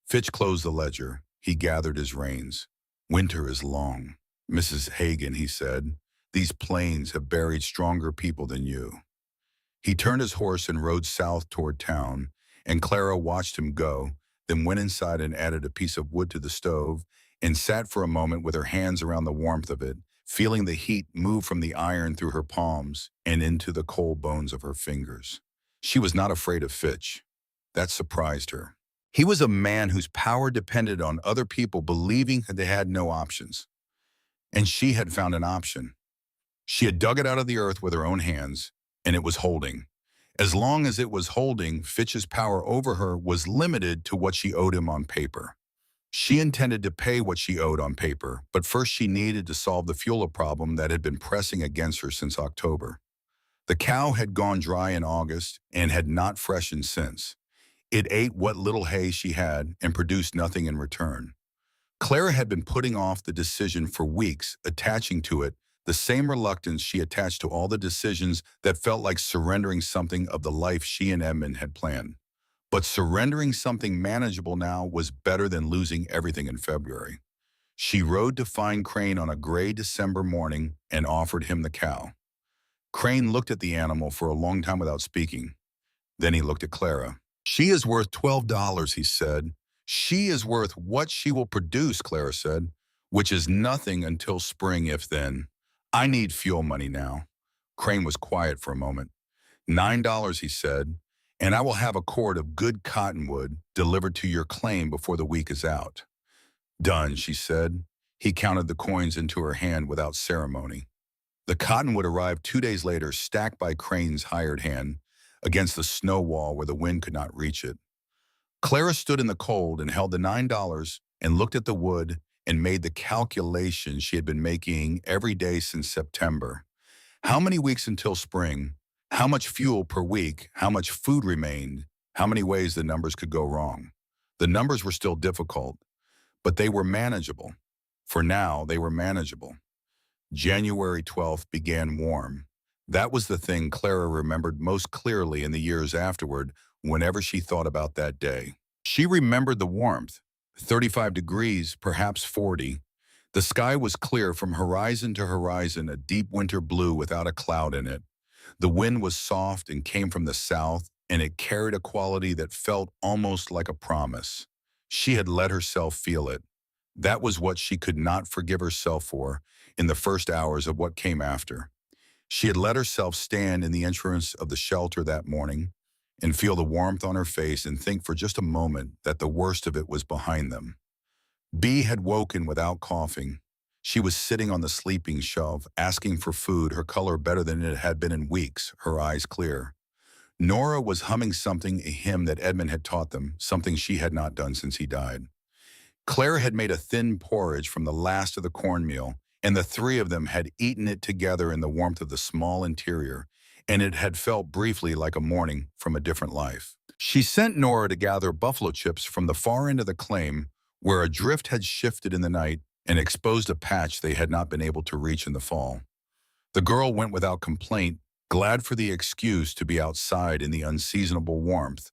Fitch closed the ledger. He gathered his reins. "Winter is long. Mrs. Hagan," he said, "these plains have buried stronger people than you." He turned his horse and rode south toward town, and Clara watched him go, then went inside and added a piece of wood to the stove and sat for a moment with her hands around the warmth of it, feeling the heat move from the iron through her palms and into the cold bones of her fingers. She was not afraid of Fitch. That surprised her. He was a man whose power depended on other people believing that they had no options. And she had found an option. She had dug it out of the earth with her own hands, and it was holding. As long as it was holding, Fitch's power over her was limited to what she owed him on paper. She intended to pay what she owed on paper, but first she needed to solve the fuel problem that had been pressing against her since October. The cow had gone dry in August and had not freshened since. It ate what little hay she had and produced nothing in return. Clara had been putting off the decision for weeks, attaching to it the same reluctance she attached to all the decisions that felt like surrendering something of the life she and Edmund had planned. But surrendering something manageable now was better than losing everything in February. She rode to find Crane on a gray December morning and offered him the cow. Crane looked at the animal for a long time without speaking. Then he looked at Clara. "She is worth $12, he said. "She is worth what she will produce," Clara said, "which is nothing until spring, if then. I need fuel money now." Crane was quiet for a moment. $9, he said, "and I will have a cord of good cottonwood delivered to your claim before the week is out." "Done," she said. He counted the coins into her hand without ceremony. The cottonwood arrived 2 days later, stacked by Crane's hired hand, against the snow wall where the wind could not reach it. Clara stood in the cold and held the $9 and looked at the wood and made the calculation she had been making every day since September. How many weeks until spring? How much fuel per week? How much food remained? How many ways the numbers could go wrong? The numbers were still difficult, but they were manageable. For now, they were manageable. January 12th began warm. That was the thing Clara remembered most clearly in the years afterward whenever she thought about that day. She remembered the warmth, 35 degrees, perhaps 40. The sky was clear from horizon to horizon, a deep winter blue without a cloud in it. The wind was soft and came from the south, and it carried a quality that felt almost like a promise. She had let herself feel it. That was what she could not forgive herself for in the first hours of what came after. She had let herself stand in the entrance of the shelter that morning and feel the warmth on her face and think for just a moment that the worst of it was behind them. Bee had woken without coughing. She was sitting on the sleeping shelf, asking for food, her color better than it had been in weeks, her eyes clear. Nora was humming something, a hymn that Edmund had taught them, something she had not done since he died. Claire had made a thin porridge from the last of the cornmeal, and the three of them had eaten it together in the warmth of the small interior, and it had felt briefly like a morning from a different life. She sent Nora to gather buffalo chips from the far end of the claim, where a drift had shifted in the night and exposed a patch they had not been able to reach in the fall. The girl went without complaint, glad for the excuse to be outside in the unseasonable warmth,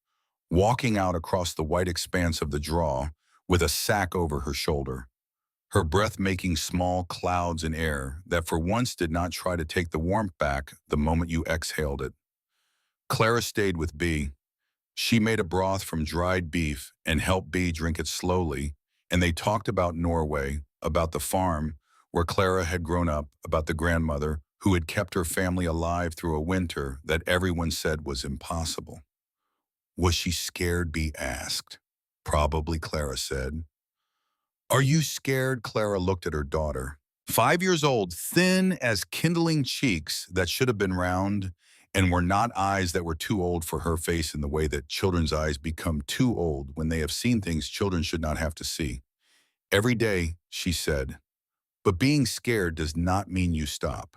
walking out across the white expanse of the draw with a sack over her shoulder, her breath making small clouds in air that for once did not try to take the warmth back the moment you exhaled it. Clara stayed with Bee. She made a broth from dried beef and helped Bee drink it slowly, and they talked about Norway, about the farm where Clara had grown up, about the grandmother who had kept her family alive through a winter that everyone said was impossible. Was she scared? Bee asked. Probably, Clara said. Are you scared? Clara looked at her daughter. 5 years old, thin as kindling cheeks that should have been round and were not eyes that were too old for her face in the way that children's eyes become too old when they have seen things children should not have to see. Every day, she said, but being scared does not mean you stop.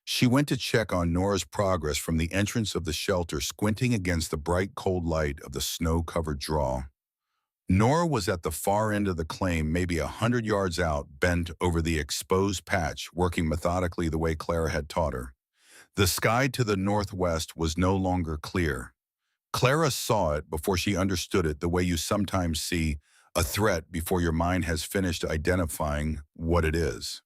She went to check on Nora's progress from the entrance of the shelter, squinting against the bright cold light of the snow-covered draw. Nora was at the far end of the claim, maybe 100 yards out, bent over the exposed patch, working methodically the way Clara had taught her. The sky to the northwest was no longer clear. Clara saw it before she understood it, the way you sometimes see a threat before your mind has finished identifying what it is.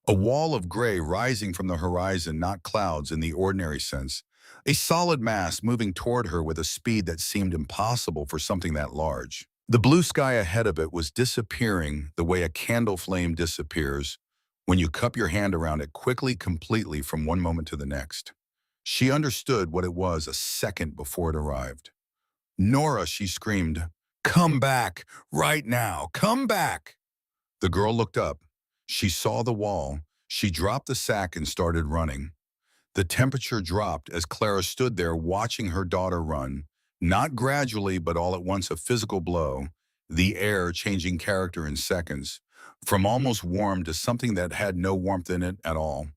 A wall of gray rising from the horizon, not clouds in the ordinary sense. A solid mass moving toward her with a speed that seemed impossible for something that large. The blue sky ahead of it was disappearing the way a candle flame disappears when you cup your hand around it quickly, completely from one moment to the next. She understood what it was a second before it arrived. Nora, she screamed, come back, right now, come back. The girl looked up. She saw the wall. She dropped the sack and started running. The temperature dropped as Clara stood there watching her daughter run, not gradually, but all at once a physical blow. the air changing character in seconds, from almost warm to something that had no warmth in it at all.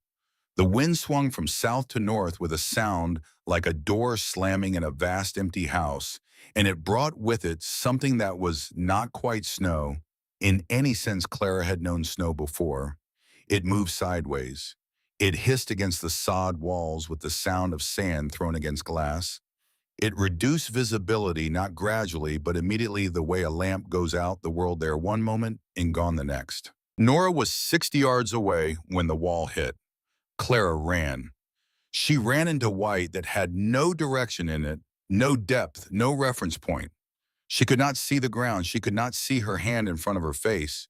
The wind swung from south to north with a sound like a door slamming in a vast empty house, and it brought with it something that was not quite snow, in any sense Clara had known snow before. It moved sideways. It hissed against the sod walls with the sound of sand thrown against glass. It reduced visibility not gradually, but immediately the way a lamp goes out the world there one moment and gone the next. Nora was 60 yards away when the wall hit. Clara ran. She ran into white that had no direction in it, no depth, no reference point. She could not see the ground. She could not see her hand in front of her face.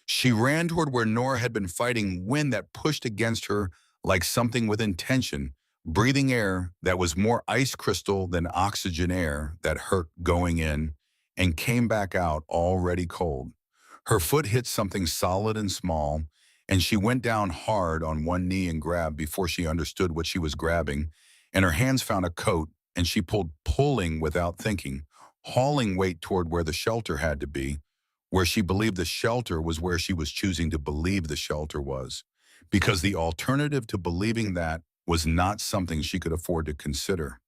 She ran toward where Nora had been fighting wind that pushed against her like something with intention, breathing air that was more ice crystal than oxygen air that hurt going in and came back out already cold. Her foot hit something solid and small, and she went down hard on one knee and grabbed before she understood what she was grabbing, and her hands found a coat, and she pulled, pulling without thinking, hauling weight toward where the shelter had to be, where she believed the shelter was where she was choosing to believe the shelter was, because the alternative to believing that was not something she could afford to consider.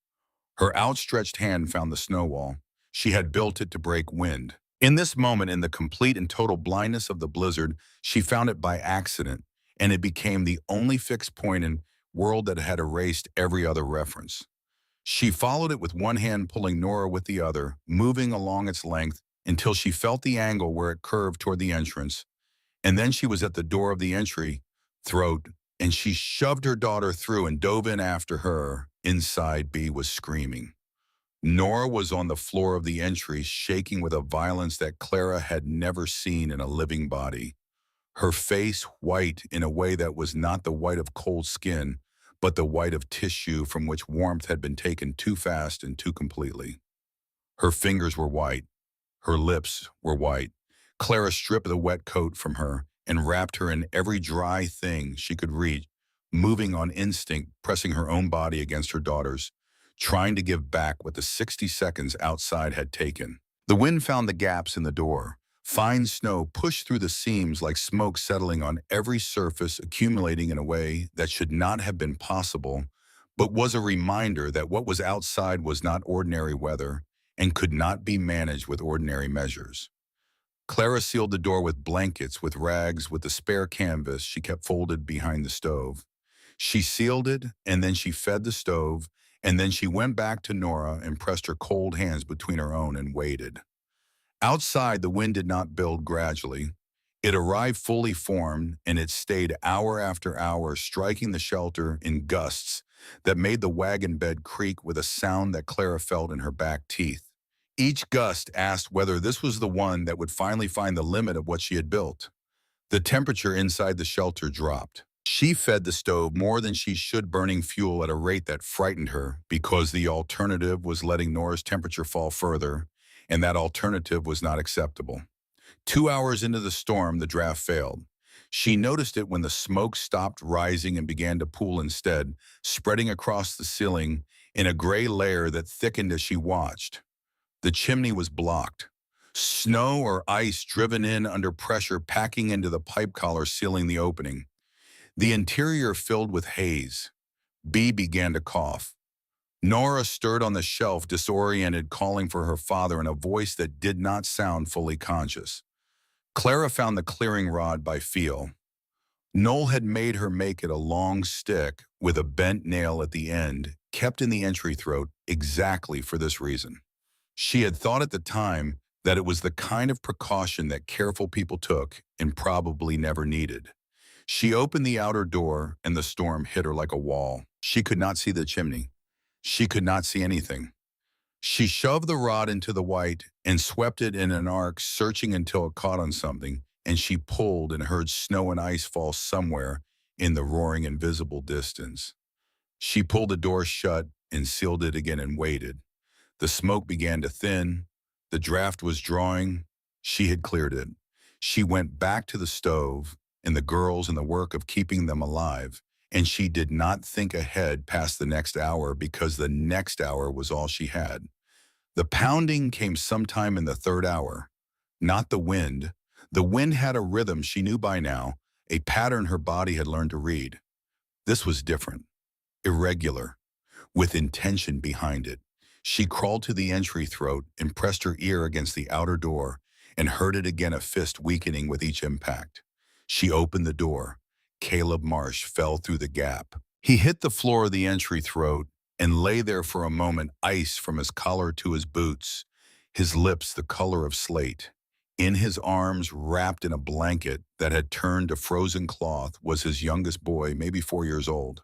Her outstretched hand found the snow wall. She had built it to break wind. In this moment, in the complete and total blindness of the blizzard, she found it by accident, and it became the only fixed point in world that had erased every other reference. She followed it with one hand, pulling Nora with the other, moving along its length until she felt the angle where it curved toward the entrance, and then she was at the door of the entry throat, and she shoved her daughter through and dove in after her. Inside, Bee was screaming. Nora was on the floor of the entry, shaking with a violence that Clara had never seen in a living body. Her face white in a way that was not the white of cold skin, but the white of tissue from which warmth had been taken too fast and too completely. Her fingers were white. Her lips were white. Clara stripped the wet coat from her and wrapped her in every dry thing she could reach, moving on instinct, pressing her own body against her daughter's, trying to give back what the 60 seconds outside had taken. The wind found the gaps in the door. Fine snow pushed through the seams like smoke settling on every surface, accumulating in a way that should not have been possible, but was a reminder that what was outside was not ordinary weather and could not be managed with ordinary measures. Clara sealed the door with blankets, with rags, with the spare canvas she kept folded behind the stove. She sealed it, and then she fed the stove, and then she went back to Nora and pressed her cold hands between her own and waited. Outside, the wind did not build gradually. It arrived fully formed, and it stayed hour after hour, striking the shelter in gusts that made the wagon bed creak with a sound that Clara felt in her back teeth. Each gust asked whether this was the one that would finally find the limit of what she had built. The temperature inside the shelter dropped. She fed the stove more than she should, burning fuel at a rate that frightened her, because the alternative was letting Nora's temperature fall further, and that alternative was not acceptable. 2 hours into the storm, the draft failed. She noticed it when the smoke stopped rising and began to pool instead, spreading across the ceiling in a gray layer that thickened as she watched. The chimney was blocked. Snow or ice driven in under pressure, packing into the pipe collar sealing the opening. The interior filled with haze. Bee began to cough. Nora stirred on the shelf, disoriented, calling for her father in a voice that did not sound fully conscious. Clara found the clearing rod by feel. Noel had made her make it a long stick with a bent nail at the end, kept in the entry throat exactly for this reason. She had thought at the time that it was the kind of precaution that careful people took and probably never needed. She opened the outer door, and the storm hit her like a wall. She could not see the chimney. She could not see anything. She shoved the rod into the white and swept it in an arc, searching until it caught on something, and she pulled and heard snow and ice fall somewhere in the roaring invisible distance. She pulled the door shut and sealed it again and waited. The smoke began to thin. The draft was drawing. She had cleared it. She went back to the stove and the girls and the work of keeping them alive, and she did not think ahead past the next hour because the next hour was all she had. The pounding came sometime in the third hour. not the wind. The wind had a rhythm she knew by now, a pattern her body had learned to read. This was different, irregular, with intention behind it. She crawled to the entry throat and pressed her ear against the outer door and heard it again, a fist weakening with each impact. She opened the door. Caleb Marsh fell through the gap. He hit the floor of the entry throat and lay there for a moment, ice from his collar to his boots, his lips the color of slate. In his arms, wrapped in a blanket that had turned to frozen cloth, was his youngest boy, maybe 4 years old.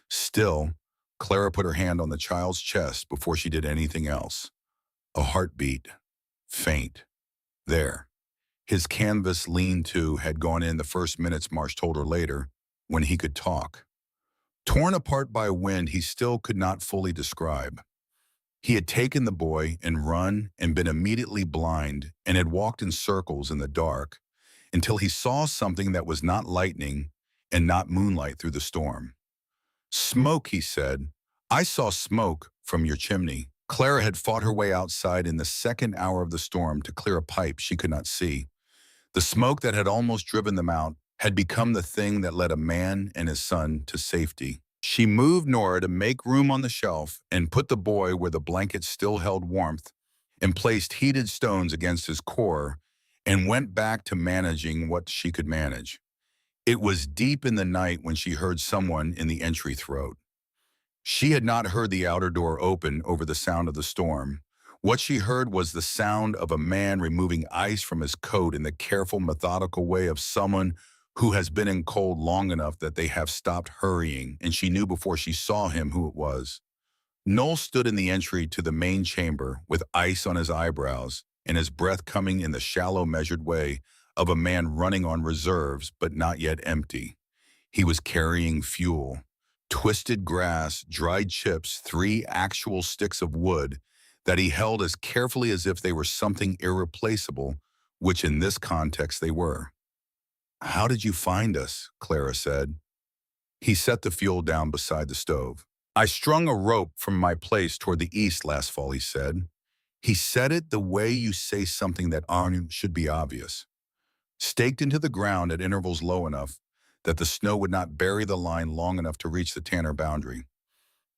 Still, Clara put her hand on the child's chest before she did anything else. A heartbeat, faint. There. His canvas lean-to had gone in the first minutes, Marsh told her later, when he could talk. Torn apart by wind he still could not fully describe. He had taken the boy and run and been immediately blind and had walked in circles in the dark until he saw something that was not lightning and not moonlight through the storm. Smoke, he said. I saw smoke from your chimney. Clara had fought her way outside in the second hour of the storm to clear a pipe she could not see. The smoke that had almost driven them out had become the thing that led a man and his son to safety. She moved Nora to make room on the shelf and put the boy where the blanket still held warmth and placed heated stones against his core and went back to managing what she could manage. It was deep in the night when she heard someone in the entry throat. She had not heard the outer door open over the sound of the storm. What she heard was the sound of a man removing ice from his coat in the careful, methodical way of someone who has been in cold long enough that they have stopped hurrying, and she knew before she saw him who it was. Noel stood in the entry to the main chamber with ice on his eyebrows and his breath coming in the shallow, measured way of a man running on reserves but not yet empty. He was carrying fuel, twisted grass, dried chips, 3 actual sticks of wood that he held as carefully as if they were something irreplaceable, which in this context they were. How did you find us? Clara said. He set the fuel down beside the stove. I strung a rope from my place toward the east last fall, he said. He said it the way you say something that should be obvious. Staked into the ground at intervals low enough that the snow would not bury the line long enough to reach the Tanner boundary.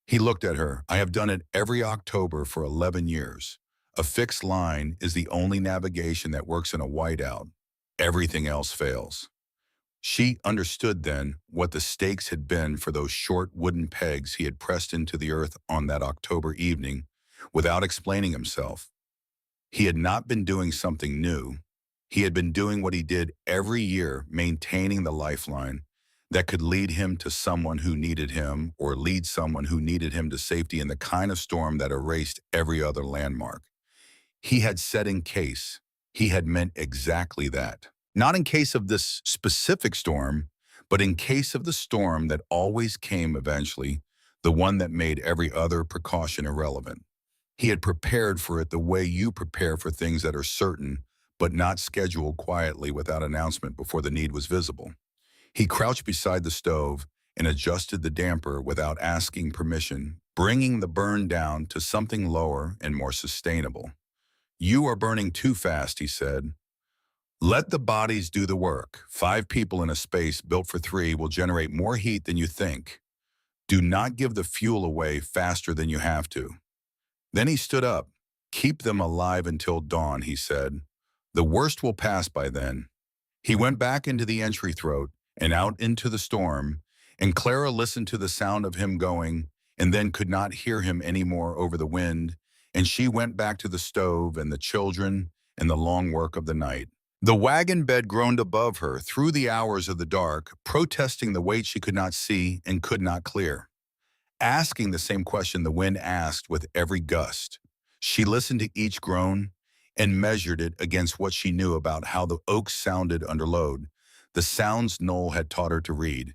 He looked at her. I have done it every October for 11 years. A fixed line is the only navigation that works in a whiteout. Everything else fails. She understood then what the stakes had been for those short wooden pegs he had pressed into the earth on that October evening without explaining himself. He had not been doing something new. He had been doing what he did every year, maintaining the lifeline that could lead him to someone who needed him or lead someone who needed him to safety in the kind of storm that erased every other landmark. He had said in case. He had meant exactly that. Not in case of this specific storm, but in case of the storm that always came eventually, the one that made every other precaution irrelevant. He had prepared for it the way you prepare for things that are certain, but not scheduled quietly without announcement before the need was visible. He crouched beside the stove and adjusted the damper without asking permission, bringing the burn down to something lower and more sustainable. You are burning too fast, he said. Let the bodies do the work. 5 people in a space built for 3 will generate more heat than you think. Do not give the fuel away faster than you have to. Then he stood up. Keep them alive until dawn, he said. The worst will pass by then. He went back into the entry throat and out into the storm, and Clara listened to the sound of him going and then could not hear him anymore over the wind, and she went back to the stove and the children and the long work of the night. The wagon bed groaned above her through the hours of the dark, protesting the weight she could not see and could not clear, asking the same question the wind asked with every gust. She listened to each groan and measured it against what she knew about how the oaks sounded under load, the sounds Noel had taught her to read,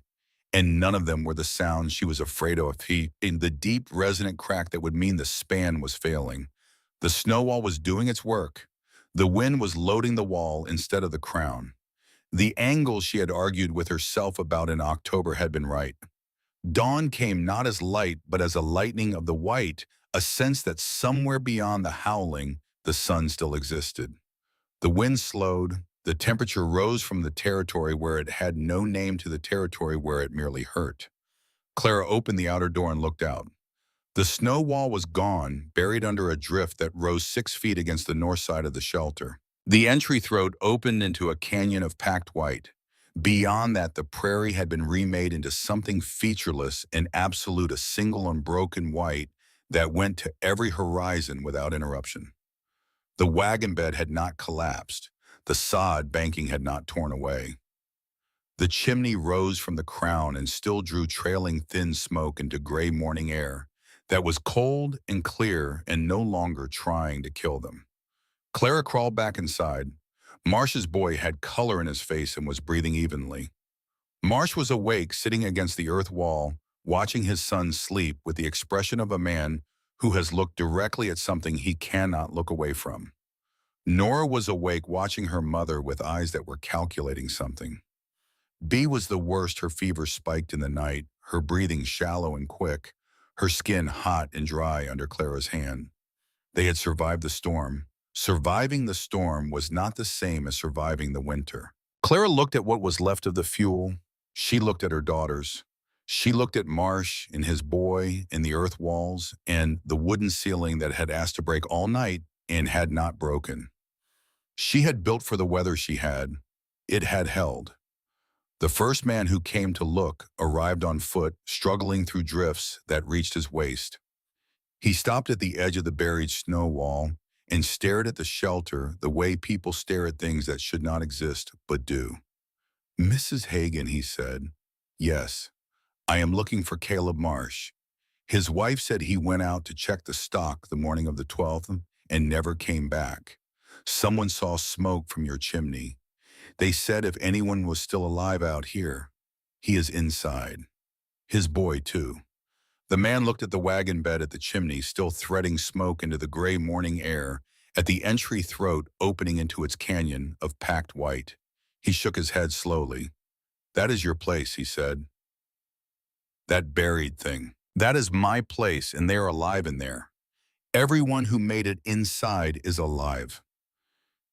and none of them were the sounds she was afraid of. In the deep, resonant crack that would mean the span was failing. The snow wall was doing its work. The wind was loading the wall instead of the crown. The angle she had argued with herself about in October had been right. Dawn came not as light, but as a lightening of the white, a sense that somewhere beyond the howling, the sun still existed. The wind slowed. The temperature rose from the territory where it had no name to the territory where it merely hurt. Clara opened the outer door and looked out. The snow wall was gone, buried under a drift that rose 6 feet against the north side of the shelter. The entry throat opened into a canyon of packed white. Beyond that, the prairie had been remade into something featureless and absolute, a single unbroken white that went to every horizon without interruption. The wagon bed had not collapsed. The sod banking had not torn away. The chimney rose from the crown and still drew trailing thin smoke into gray morning air that was cold and clear and no longer trying to kill them. Clara crawled back inside. Marsh's boy had color in his face and was breathing evenly. Marsh was awake, sitting against the earth wall, watching his son sleep with the expression of a man who has looked directly at something he cannot look away from. Nora was awake, watching her mother with eyes that were calculating something. Bee was the worst. Her fever spiked in the night, her breathing shallow and quick, her skin hot and dry under Clara's hand. They had survived the storm. Surviving the storm was not the same as surviving the winter. Clara looked at what was left of the fuel. She looked at her daughters. She looked at Marsh and his boy and the earth walls and the wooden ceiling that had asked to break all night and had not broken. She had built for the weather she had. It had held. The first man who came to look arrived on foot, struggling through drifts that reached his waist. He stopped at the edge of the buried snow wall and stared at the shelter the way people stare at things that should not exist but do. "Mrs. Hagan," he said. "Yes, I am looking for Caleb Marsh. His wife said he went out to check the stock the morning of the 12th and never came back. Someone saw smoke from your chimney. They said if anyone was still alive out here, he is inside. His boy, too." The man looked at the wagon bed at the chimney, still threading smoke into the gray morning air, at the entry throat opening into its canyon of packed white. He shook his head slowly. "That is your place," he said. "That buried thing. That is my place, and they are alive in there. Everyone who made it inside is alive."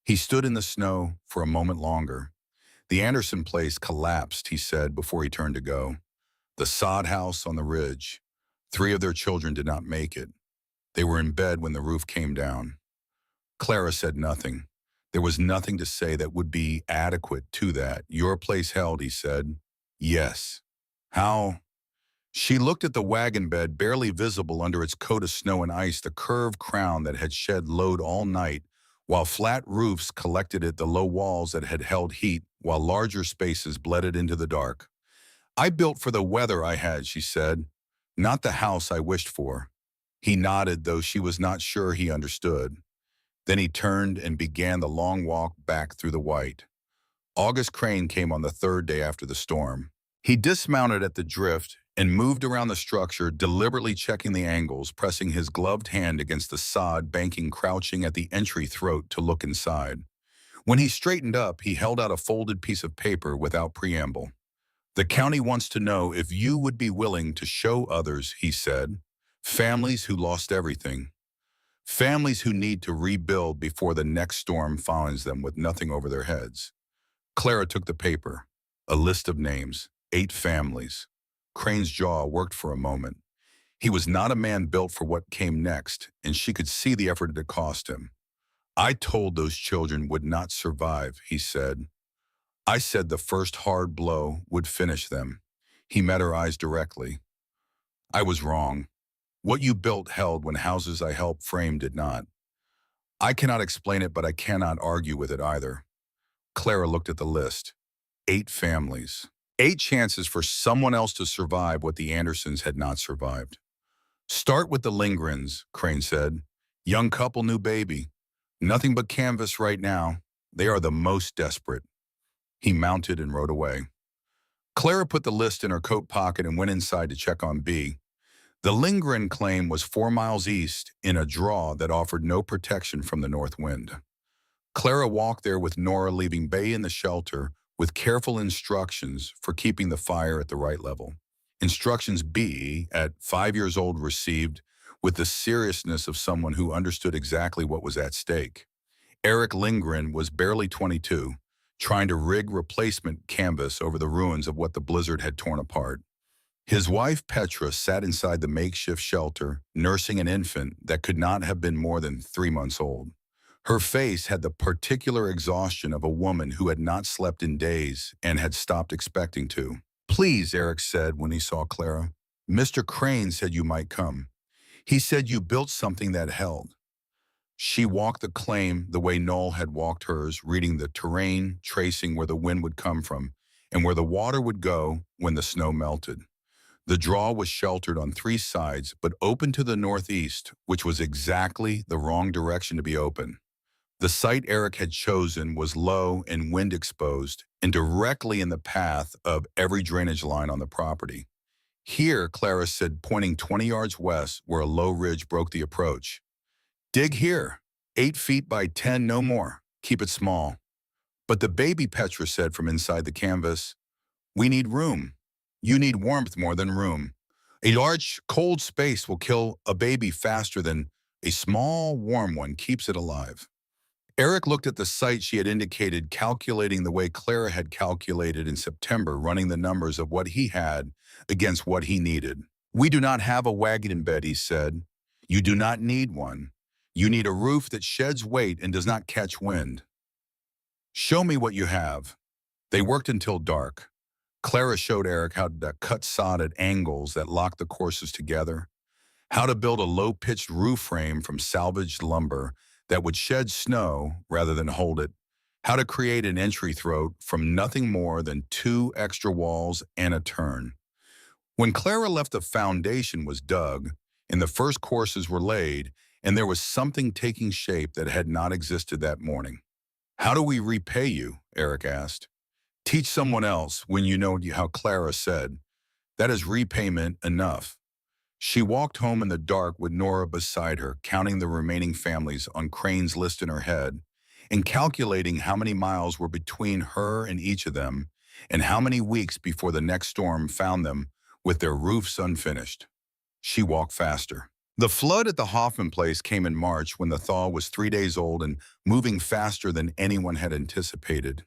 He stood in the snow for a moment longer. "The Anderson place collapsed," he said before he turned to go. "The sod house on the ridge. 3 of their children did not make it. They were in bed when the roof came down." Clara said nothing. There was nothing to say that would be adequate to that. "Your place held," he said. "Yes." "How?" She looked at the wagon bed, barely visible under its coat of snow and ice, the curved crown that had shed load all night, while flat roofs collected at the low walls that had held heat, while larger spaces blended into the dark. "I built for the weather I had," she said. "Not the house I wished for." He nodded, though she was not sure he understood. Then he turned and began the long walk back through the white. August Crane came on the 3rd day after the storm. He dismounted at the drift and moved around the structure, deliberately checking the angles, pressing his gloved hand against the sod banking, crouching at the entry throat to look inside. When he straightened up, he held out a folded piece of paper without preamble. "The county wants to know if you would be willing to show others," he said. "Families who lost everything. Families who need to rebuild before the next storm finds them with nothing over their heads." Clara took the paper. A list of names. 8 families. Crane's jaw worked for a moment. He was not a man built for what came next, and she could see the effort it had cost him. "I told those children would not survive," he said. "I said the first hard blow would finish them." He met her eyes directly. "I was wrong. What you built held when houses I helped frame did not. I cannot explain it, but I cannot argue with it either." Clara looked at the list. 8 families. 8 chances for someone else to survive what the Andersons had not survived. "Start with the Lindgrens," Crane said. "Young couple, new baby. Nothing but canvas right now. They are the most desperate." He mounted and rode away. Clara put the list in her coat pocket and went inside to check on B. The Lindgren claim was 4 miles east in a draw that offered no protection from the north wind. Clara walked there with Nora, leaving Bay in the shelter with careful instructions for keeping the fire at the right level. Instructions B, at 5 years old, received with the seriousness of someone who understood exactly what was at stake. Eric Lindgren was barely 22, trying to rig replacement canvas over the ruins of what the blizzard had torn apart. His wife Petra sat inside the makeshift shelter, nursing an infant that could not have been more than 3 months old. Her face had the particular exhaustion of a woman who had not slept in days and had stopped expecting to. "Please," Eric said when he saw Clara. "Mr. Crane said you might come. He said you built something that held." She walked the claim the way Noel had walked hers, reading the terrain, tracing where the wind would come from, and where the water would go when the snow melted. The draw was sheltered on 3 sides, but open to the northeast, which was exactly the wrong direction to be open. The site Eric had chosen was low and wind exposed, and directly in the path of every drainage line on the property. "Here," Clara said, pointing 20 yards west where a low ridge broke the approach. "Dig here. 8 feet by 10, no more. Keep it small." "But the baby," Petra said from inside the canvas. "We need room." "You need warmth more than room. A large, cold space will kill a baby faster than a small, warm one keeps it alive." Eric looked at the site she had indicated, calculating the way Clara had calculated in September, running the numbers of what he had against what he needed. "We do not have a wagon bed," he said. "You do not need one. You need a roof that sheds weight and does not catch wind. Show me what you have." They worked until dark. Clara showed Eric how to cut sod at angles that locked the courses together, how to build a low-pitched roof frame from salvaged lumber that would shed snow rather than hold it, how to create an entry throat from nothing more than 2 extra walls and a turn. When Clara left, the foundation was dug, and the first courses were laid, and there was something taking shape that had not existed that morning. "How do we repay you?" Eric asked. "Teach someone else when you know how," Clara said. "That is repayment enough." She walked home in the dark with Nora beside her, counting the remaining families on Crane's list in her head, and calculating how many miles were between her and each of them, and how many weeks before the next storm found them with their roofs unfinished. She walked faster. The flood at the Hoffman place came in March, when the thaw was 3 days old and moving faster than anyone had anticipated.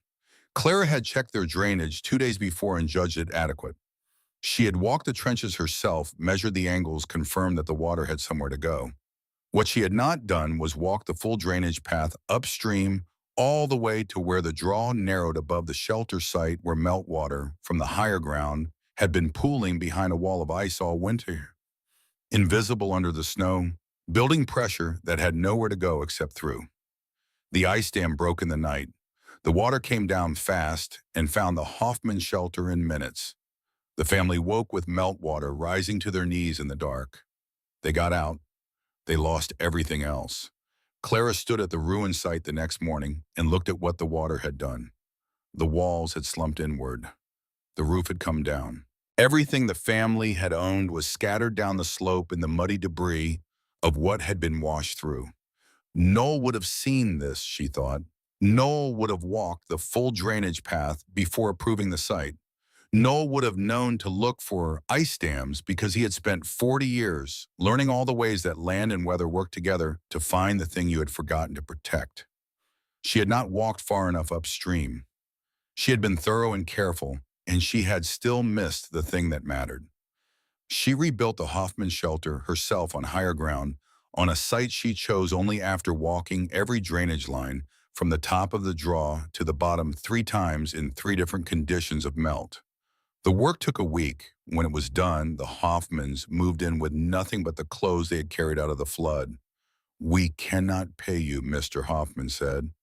Clara had checked their drainage 2 days before and judged it adequate. She had walked the trenches herself, measured the angles, confirmed that the water had somewhere to go. What she had not done was walk the full drainage path upstream all the way to where the draw narrowed above the shelter site, where meltwater from the higher ground had been pooling behind a wall of ice all winter. Invisible under the snow, building pressure that had nowhere to go except through. The ice dam broke in the night. The water came down fast and found the Hoffman shelter in minutes. The family woke with meltwater rising to their knees in the dark. They got out. They lost everything else. Clara stood at the ruined site the next morning and looked at what the water had done. The walls had slumped inward. The roof had come down. Everything the family had owned was scattered down the slope in the muddy debris of what had been washed through. Noel would have seen this, she thought. Noel would have walked the full drainage path before approving the site. Noel would have known to look for ice dams because he had spent 40 years learning all the ways that land and weather work together to find the thing you had forgotten to protect. She had not walked far enough upstream. She had been thorough and careful, and she had still missed the thing that mattered. She rebuilt the Hoffman shelter herself on higher ground, on a site she chose only after walking every drainage line from the top of the draw to the bottom 3 times in 3 different conditions of melt. The work took a week. When it was done, the Hoffmans moved in with nothing but the clothes they had carried out of the flood. "We cannot pay you," Mr. Hoffman said.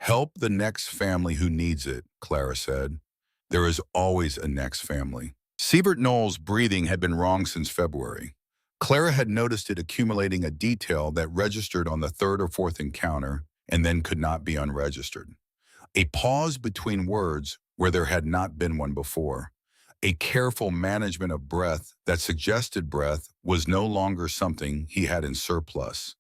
"Help the next family who needs it," Clara said. "There is always a next family." Siebert Noel's breathing had been wrong since February. Clara had noticed it accumulating, a detail that registered on the 3rd or 4th encounter and then could not be unregistered. A pause between words where there had not been one before. A careful management of breath that suggested breath was no longer something he had in surplus.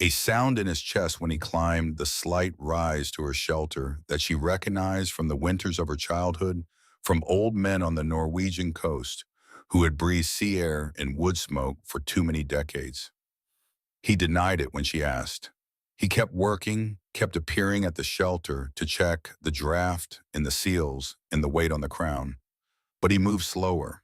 A sound in his chest when he climbed the slight rise to her shelter that she recognized from the winters of her childhood, from old men on the Norwegian coast who had breathed sea air and wood smoke for too many decades. He denied it when she asked, He kept working, kept appearing at the shelter to check the draft and the seals and the weight on the crown. But he moved slower.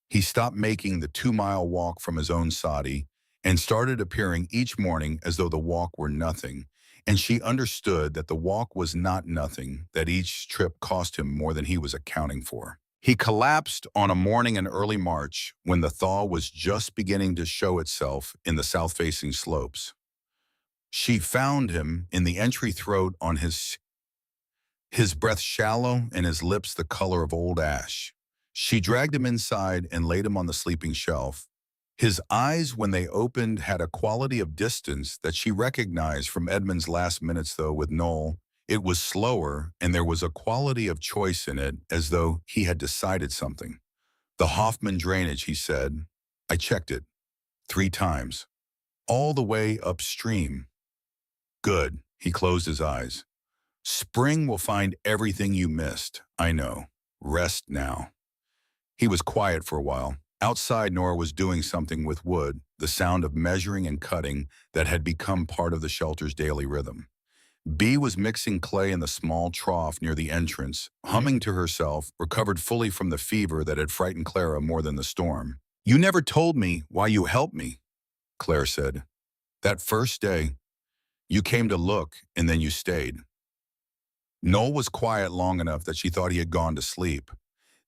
He stopped making the 2-mile walk from his own soddy and started appearing each morning as though the walk were nothing. And she understood that the walk was not nothing, that each trip cost him more than he was accounting for. He collapsed on a morning in early March when the thaw was just beginning to show itself in the south-facing slopes. She found him in the entry throat on his breath shallow and his lips the color of old ash. She dragged him inside and laid him on the sleeping shelf. His eyes, when they opened, had a quality of distance that she recognized from Edmund's last minutes, though, with Noel. It was slower, and there was a quality of choice in it, as though he had decided something. The Hoffman drainage, he said. I checked it 3 times, all the way upstream. Good. He closed his eyes. Spring will find everything you missed, I know. Rest now. He was quiet for a while. Outside, Nora was doing something with wood, the sound of measuring and cutting that had become part of the shelter's daily rhythm. Bee was mixing clay in the small trough near the entrance, humming to herself, recovered fully from the fever that had frightened Clara more than the storm. You never told me why you helped me, Claire said. That first day, you came to look, and then you stayed. Noel was quiet long enough that she thought he had gone to sleep.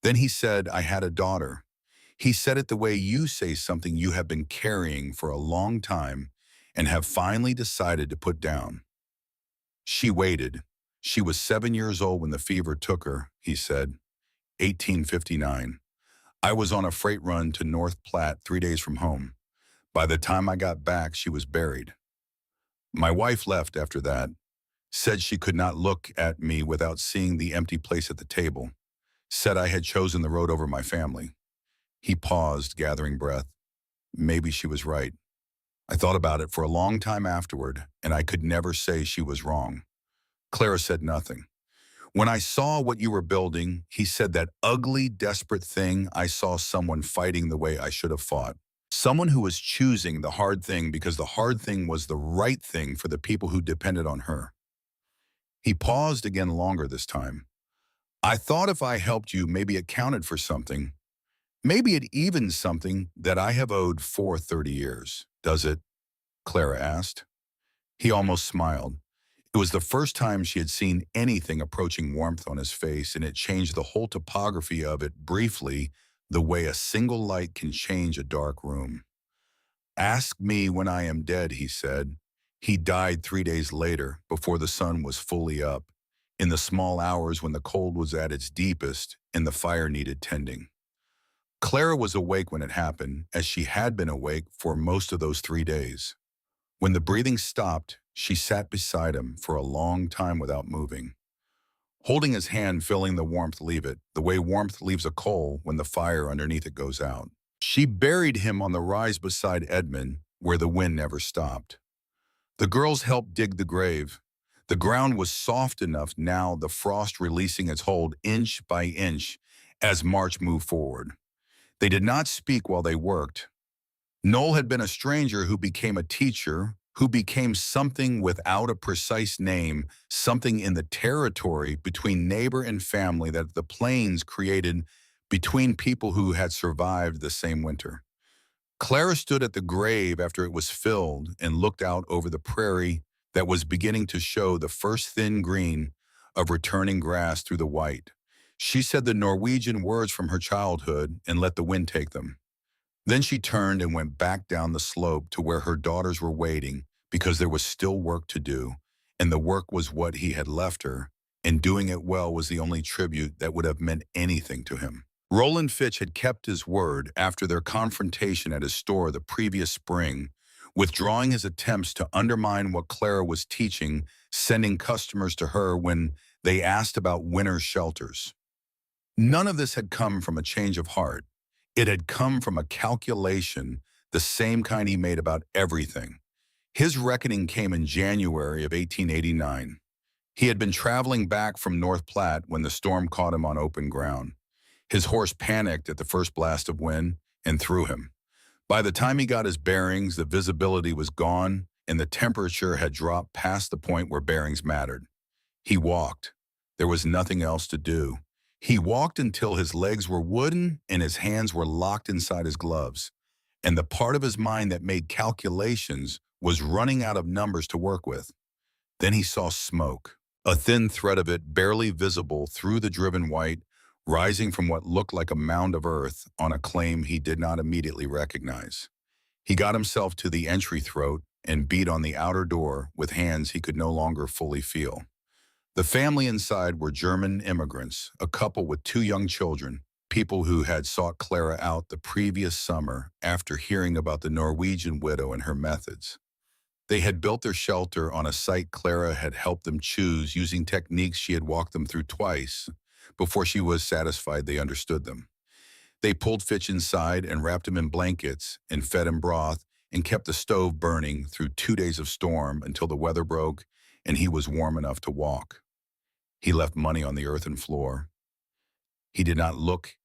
Then he said, I had a daughter. He said it the way you say something you have been carrying for a long time and have finally decided to put down. She waited. She was 7 years old when the fever took her, he said. 1859. I was on a freight run to North Platte 3 days from home. By the time I got back, she was buried. My wife left after that, said she could not look at me without seeing the empty place at the table, said I had chosen the road over my family. He paused, gathering breath. Maybe she was right. I thought about it for a long time afterward, and I could never say she was wrong. Clara said nothing. When I saw what you were building, he said that ugly, desperate thing, I saw someone fighting the way I should have fought. Someone who was choosing the hard thing because the hard thing was the right thing for the people who depended on her. He paused again longer this time. I thought if I helped you, maybe it counted for something. Maybe it evens something that I have owed for 30 years. Does it? Clara asked. He almost smiled. It was the first time she had seen anything approaching warmth on his face, and it changed the whole topography of it briefly, the way a single light can change a dark room. Ask me when I am dead, he said. He died 3 days later, before the sun was fully up, in the small hours when the cold was at its deepest and the fire needed tending. Clara was awake when it happened, as she had been awake for most of those 3 days. When the breathing stopped, she sat beside him for a long time without moving, holding his hand, feeling the warmth leave it, the way warmth leaves a coal when the fire underneath it goes out. She buried him on the rise beside Edmund, where the wind never stopped. The girls helped dig the grave. The ground was soft enough now, the frost releasing its hold inch by inch as March moved forward. They did not speak while they worked. Noel had been a stranger who became a teacher, who became something without a precise name, something in the territory between neighbor and family that the plains created between people who had survived the same winter. Clara stood at the grave after it was filled and looked out over the prairie that was beginning to show the first thin green of returning grass through the white. She said the Norwegian words from her childhood and let the wind take them. Then she turned and went back down the slope to where her daughters were waiting, because there was still work to do, and the work was what he had left her, and doing it well was the only tribute that would have meant anything to him. Roland Fitch had kept his word after their confrontation at his store the previous spring, withdrawing his attempts to undermine what Clara was teaching, sending customers to her when they asked about winter shelters. None of this had come from a change of heart. It had come from a calculation, the same kind he made about everything. His reckoning came in January of 1889. He had been traveling back from North Platte when the storm caught him on open ground. His horse panicked at the first blast of wind and threw him. By the time he got his bearings, the visibility was gone, and the temperature had dropped past the point where bearings mattered. He walked. There was nothing else to do. He walked until his legs were wooden and his hands were locked inside his gloves, and the part of his mind that made calculations was running out of numbers to work with. Then he saw smoke, a thin thread of it barely visible through the driven white, rising from what looked like a mound of earth on a claim he did not immediately recognize. He got himself to the entry throat and beat on the outer door with hands he could no longer fully feel. The family inside were German immigrants, a couple with two young children, people who had sought Clara out the previous summer after hearing about the Norwegian widow and her methods. They had built their shelter on a site Clara had helped them choose using techniques she had walked them through twice before she was satisfied they understood them. They pulled Fitch inside and wrapped him in blankets and fed him broth and kept the stove burning through 2 days of storm until the weather broke and he was warm enough to walk. He left money on the earthen floor. He did not look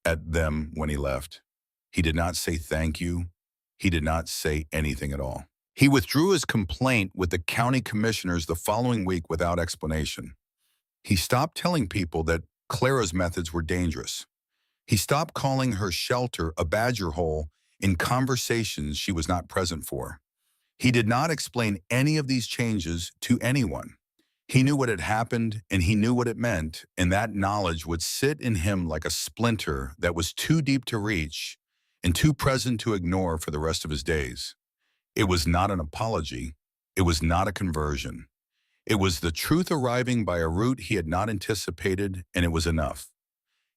at them when he left. He did not say thank you. He did not say anything at all. He withdrew his complaint with the county commissioners the following week without explanation. He stopped telling people that Clara's methods were dangerous. He stopped calling her shelter a badger hole in conversations she was not present for. He did not explain any of these changes to anyone. He knew what had happened and he knew what it meant, and that knowledge would sit in him like a splinter that was too deep to reach and too present to ignore for the rest of his days. It was not an apology. It was not a conversion. It was the truth arriving by a route he had not anticipated, and it was enough.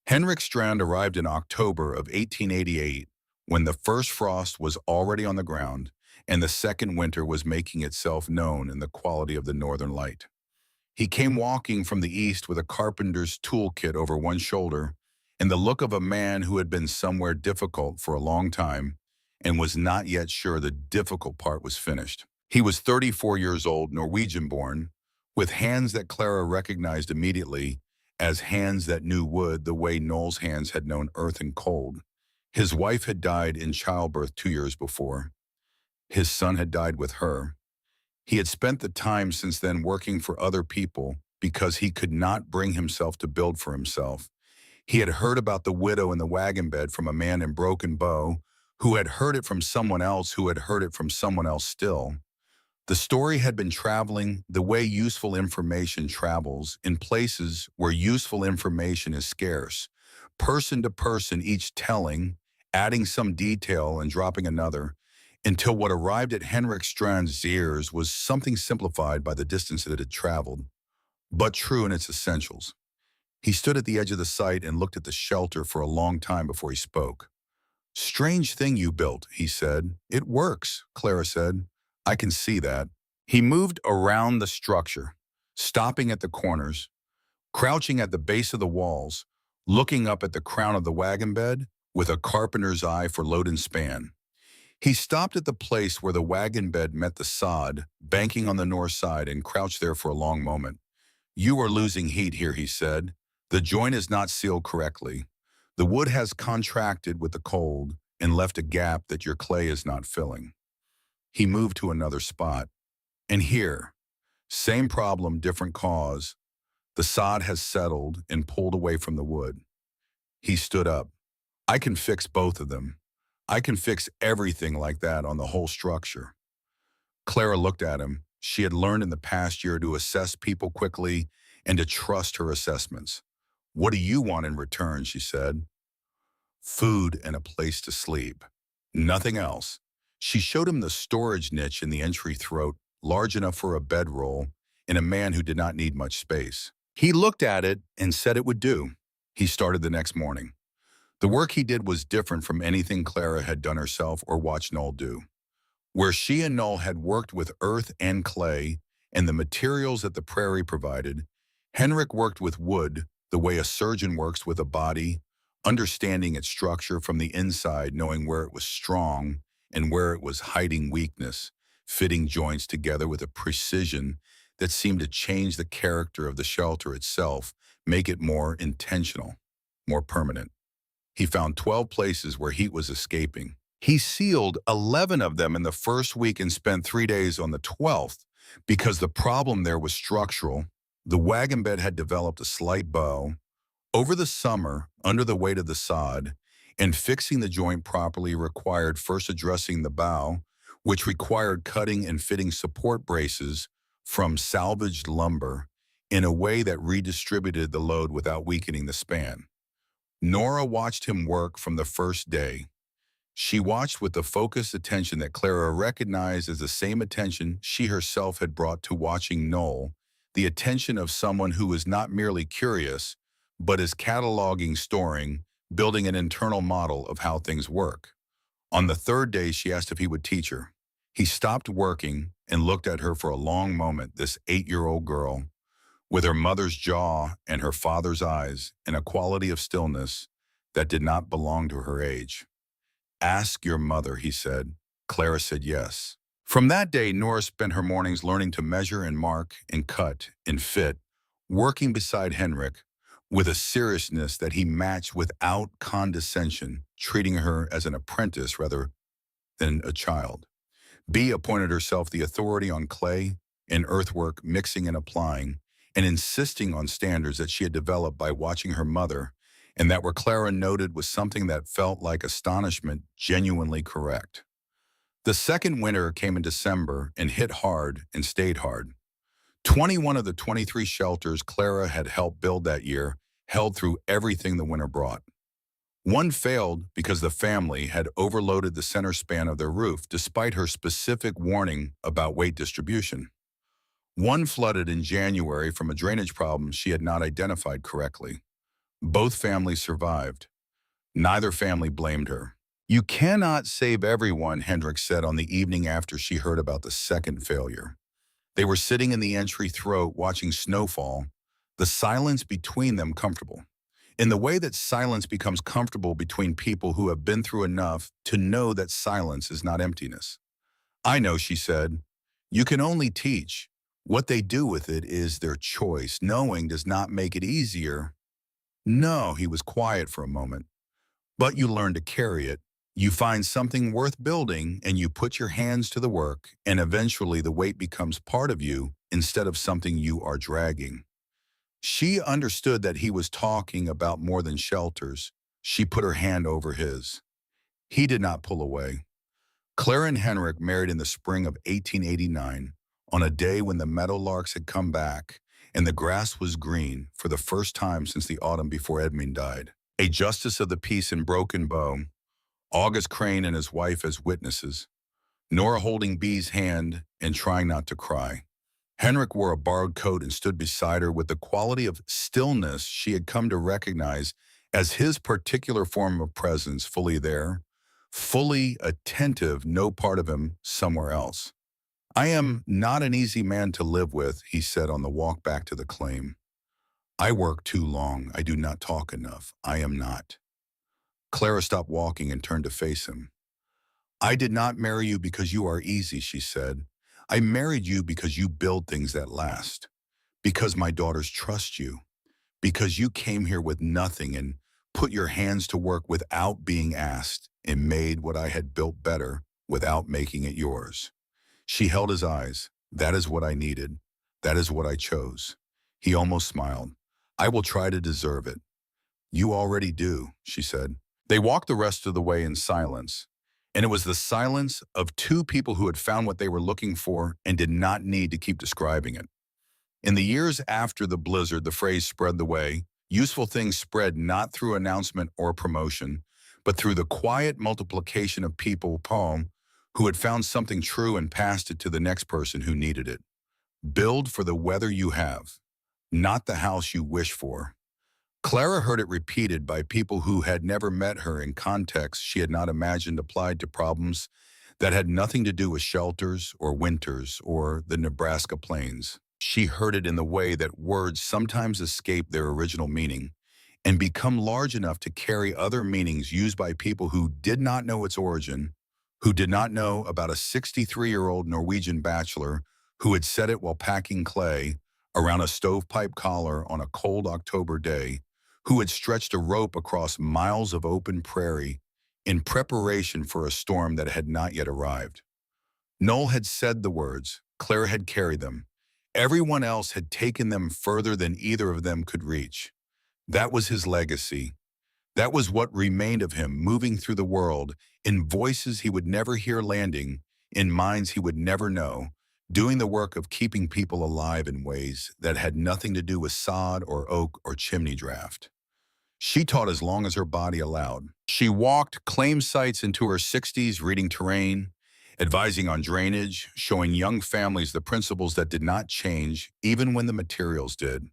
Henrik Strand arrived in October of 1888 when the first frost was already on the ground and the second winter was making itself known in the quality of the northern light. He came walking from the east with a carpenter's toolkit over one shoulder and the look of a man who had been somewhere difficult for a long time and was not yet sure the difficult part was finished. He was 34 years old, Norwegian-born, with hands that Clara recognized immediately as hands that knew wood the way Noel's hands had known earth and cold. His wife had died in childbirth 2 years before. His son had died with her. He had spent the time since then working for other people because he could not bring himself to build for himself. He had heard about the widow in the wagon bed from a man in Broken Bow who had heard it from someone else who had heard it from someone else still. The story had been traveling the way useful information travels in places where useful information is scarce, person to person, each telling, adding some detail and dropping another, until what arrived at Henrik Strand's ears was something simplified by the distance that it had traveled, but true in its essentials. He stood at the edge of the site and looked at the shelter for a long time before he spoke. "Strange thing you built," he said. "It works," Clara said. "I can see that." He moved around the structure, stopping at the corners, crouching at the base of the walls, looking up at the crown of the wagon bed with a carpenter's eye for load and span. He stopped at the place where the wagon bed met the sod, banking on the north side, and crouched there for a long moment. "You are losing heat here," he said. "The joint is not sealed correctly. The wood has contracted with the cold and left a gap that your clay is not filling." He moved to another spot. "And here, same problem, different cause. The sod has settled and pulled away from the wood." He stood up. "I can fix both of them. I can fix everything like that on the whole structure." Clara looked at him. She had learned in the past year to assess people quickly and to trust her assessments. "What do you want in return?" she said. "Food and a place to sleep. Nothing else." She showed him the storage niche in the entry throat, large enough for a bedroll, and a man who did not need much space. He looked at it and said it would do. He started the next morning. The work he did was different from anything Clara had done herself or watched Noel do. Where she and Noel had worked with earth and clay and the materials that the prairie provided, Henrik worked with wood the way a surgeon works with a body, understanding its structure from the inside, knowing where it was strong and where it was hiding weakness, fitting joints together with a precision that seemed to change the character of the shelter itself, make it more intentional, more permanent. He found 12 places where heat was escaping, He sealed 11 of them in the first week and spent 3 days on the 12th because the problem there was structural. The wagon bed had developed a slight bow. Over the summer, under the weight of the sod, and fixing the joint properly required first addressing the bow, which required cutting and fitting support braces from salvaged lumber in a way that redistributed the load without weakening the span. Nora watched him work from the first day. She watched with the focused attention that Clara recognized as the same attention she herself had brought to watching Noel, the attention of someone who is not merely curious, but is cataloging, storing, building an internal model of how things work. On the third day, she asked if he would teach her. He stopped working and looked at her for a long moment, this 8-year-old girl, with her mother's jaw and her father's eyes, and a quality of stillness that did not belong to her age. "Ask your mother," he said. Clara said yes. From that day, Nora spent her mornings learning to measure and mark and cut and fit, working beside Henrik with a seriousness that he matched without condescension, treating her as an apprentice rather than a child. Bea appointed herself the authority on clay and earthwork, mixing and applying, and insisting on standards that she had developed by watching her mother, and that were Clara noted was something that felt like astonishment, genuinely correct. The second winter came in December and hit hard and stayed hard. 21 of the 23 shelters Clara had helped build that year held through everything the winter brought. One failed because the family had overloaded the center span of their roof despite her specific warning about weight distribution. One flooded in January from a drainage problem she had not identified correctly. Both families survived. Neither family blamed her. "You cannot save everyone," Hendrik said on the evening after she heard about the second failure. They were sitting in the entry throat watching snowfall, the silence between them comfortable. In the way that silence becomes comfortable between people who have been through enough to know that silence is not emptiness. "I know," she said. "You can only teach. What they do with it is their choice. Knowing does not make it easier." "No," he was quiet for a moment. "But you learn to carry it. You find something worth building and you put your hands to the work, and eventually the weight becomes part of you instead of something you are dragging." She understood that he was talking about more than shelters. She put her hand over his. He did not pull away. Clara and Henrik married in the spring of 1889, on a day when the meadowlarks had come back and the grass was green for the first time since the autumn before Edmund died. A justice of the peace in Broken Bow, August Crane and his wife as witnesses, Nora holding Bea's hand and trying not to cry. Henrik wore a borrowed coat and stood beside her with the quality of stillness she had come to recognize as his particular form of presence, fully there, fully attentive, no part of him somewhere else. "I am not an easy man to live with," he said on the walk back to the claim. "I work too long. I do not talk enough. I am not." Clara stopped walking and turned to face him. "I did not marry you because you are easy," she said. "I married you because you build things that last. Because my daughters trust you. Because you came here with nothing and put your hands to work without being asked and made what I had built better without making it yours." She held his eyes. "That is what I needed. That is what I chose." He almost smiled. "I will try to deserve it." "You already do," she said. They walked the rest of the way in silence, and it was the silence of two people who had found what they were looking for and did not need to keep describing it. In the years after the blizzard, the phrase spread the way. Useful things spread not through announcement or promotion, but through the quiet multiplication of people, poem, who had found something true and passed it to the next person who needed it. Build for the weather you have, not the house you wish for. Clara heard it repeated by people who had never met her in contexts she had not imagined applied to problems that had nothing to do with shelters or winters or the Nebraska plains. She heard it in the way that words sometimes escape their original meaning and become large enough to carry other meanings used by people who did not know its origin, who did not know about a 63-year-old Norwegian bachelor who had said it while packing clay around a stovepipe collar on a cold October day, who had stretched a rope across miles of open prairie in preparation for a storm that had not yet arrived. Noel had said the words, Clara had carried them. Everyone else had taken them further than either of them could reach. That was his legacy. That was what remained of him, moving through the world, in voices he would never hear landing, in minds he would never know, doing the work of keeping people alive in ways that had nothing to do with sod or oak or chimney draft. She taught as long as her body allowed. She walked claim sites into her 60s, reading terrain, advising on drainage, showing young families the principles that did not change even when the materials did.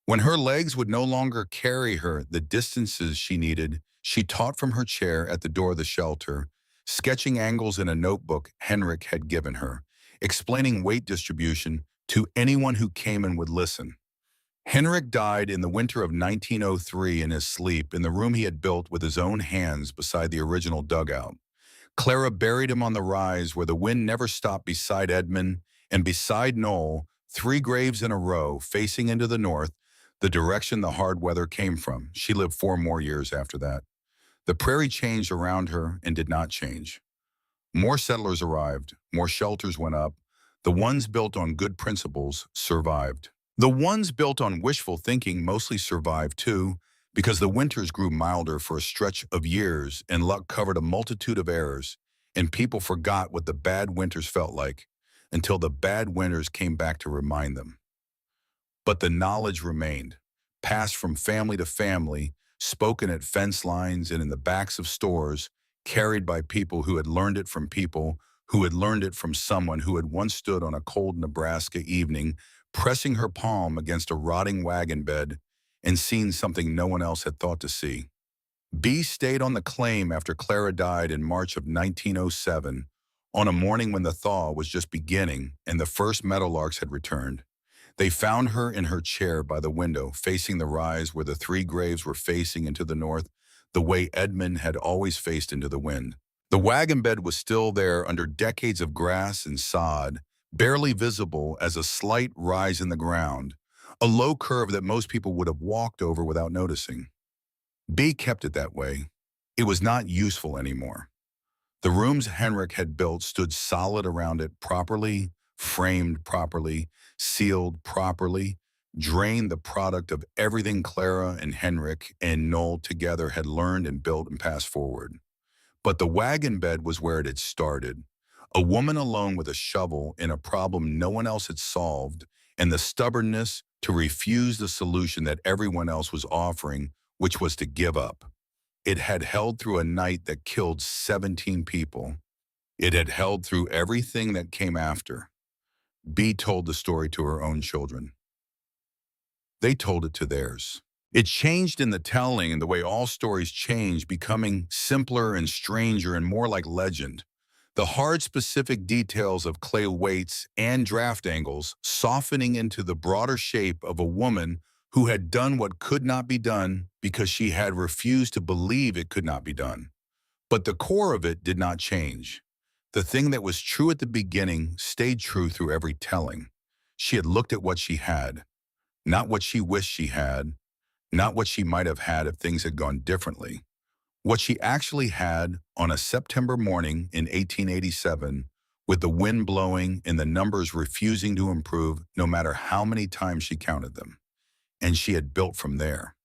When her legs would no longer carry her the distances she needed, she taught from her chair at the door of the shelter, sketching angles in a notebook Henrik had given her, explaining weight distribution to anyone who came and would listen. Henrik died in the winter of 1903 in his sleep in the room he had built with his own hands beside the original dugout. Clara buried him on the rise where the wind never stopped beside Edmund and beside Noel, 3 graves in a row facing into the north, the direction the hard weather came from. She lived 4 more years after that. The prairie changed around her and did not change. More settlers arrived, more shelters went up. The ones built on good principles survived. The ones built on wishful thinking mostly survived too, because the winters grew milder for a stretch of years and luck covered a multitude of errors, and people forgot what the bad winters felt like until the bad winters came back to remind them. But the knowledge remained, passed from family to family, spoken at fence lines and in the backs of stores, carried by people who had learned it from people who had learned it from someone who had once stood on a cold Nebraska evening, pressing her palm against a rotting wagon bed and seen something no one else had thought to see. B stayed on the claim after Clara died in March of 1907, on a morning when the thaw was just beginning and the first meadowlarks had returned. They found her in her chair by the window, facing the rise where the 3 graves were facing into the north, the way Edmund had always faced into the wind. The wagon bed was still there under decades of grass and sod, barely visible as a slight rise in the ground, a low curve that most people would have walked over without noticing. B kept it that way. It was not useful anymore. The rooms Henrik had built stood solid around it, properly, framed properly, sealed properly, drained the product of everything Clara and Henrik and Noel together had learned and built and passed forward. But the wagon bed was where it had started. A woman alone with a shovel in a problem no one else had solved, and the stubbornness to refuse the solution that everyone else was offering, which was to give up. It had held through a night that killed 17 people. It had held through everything that came after. B told the story to her own children. They told it to theirs. It changed in the telling and the way all stories change, becoming simpler and stranger and more like legend. The hard specific details of clay weights and draft angles softening into the broader shape of a woman who had done what could not be done because she had refused to believe it could not be done. But the core of it did not change. The thing that was true at the beginning stayed true through every telling. She had looked at what she had, not what she wished she had, not what she might have had if things had gone differently. What she actually had on a September morning in 1887, with the wind blowing and the numbers refusing to improve no matter how many times she counted them. And she had built from there.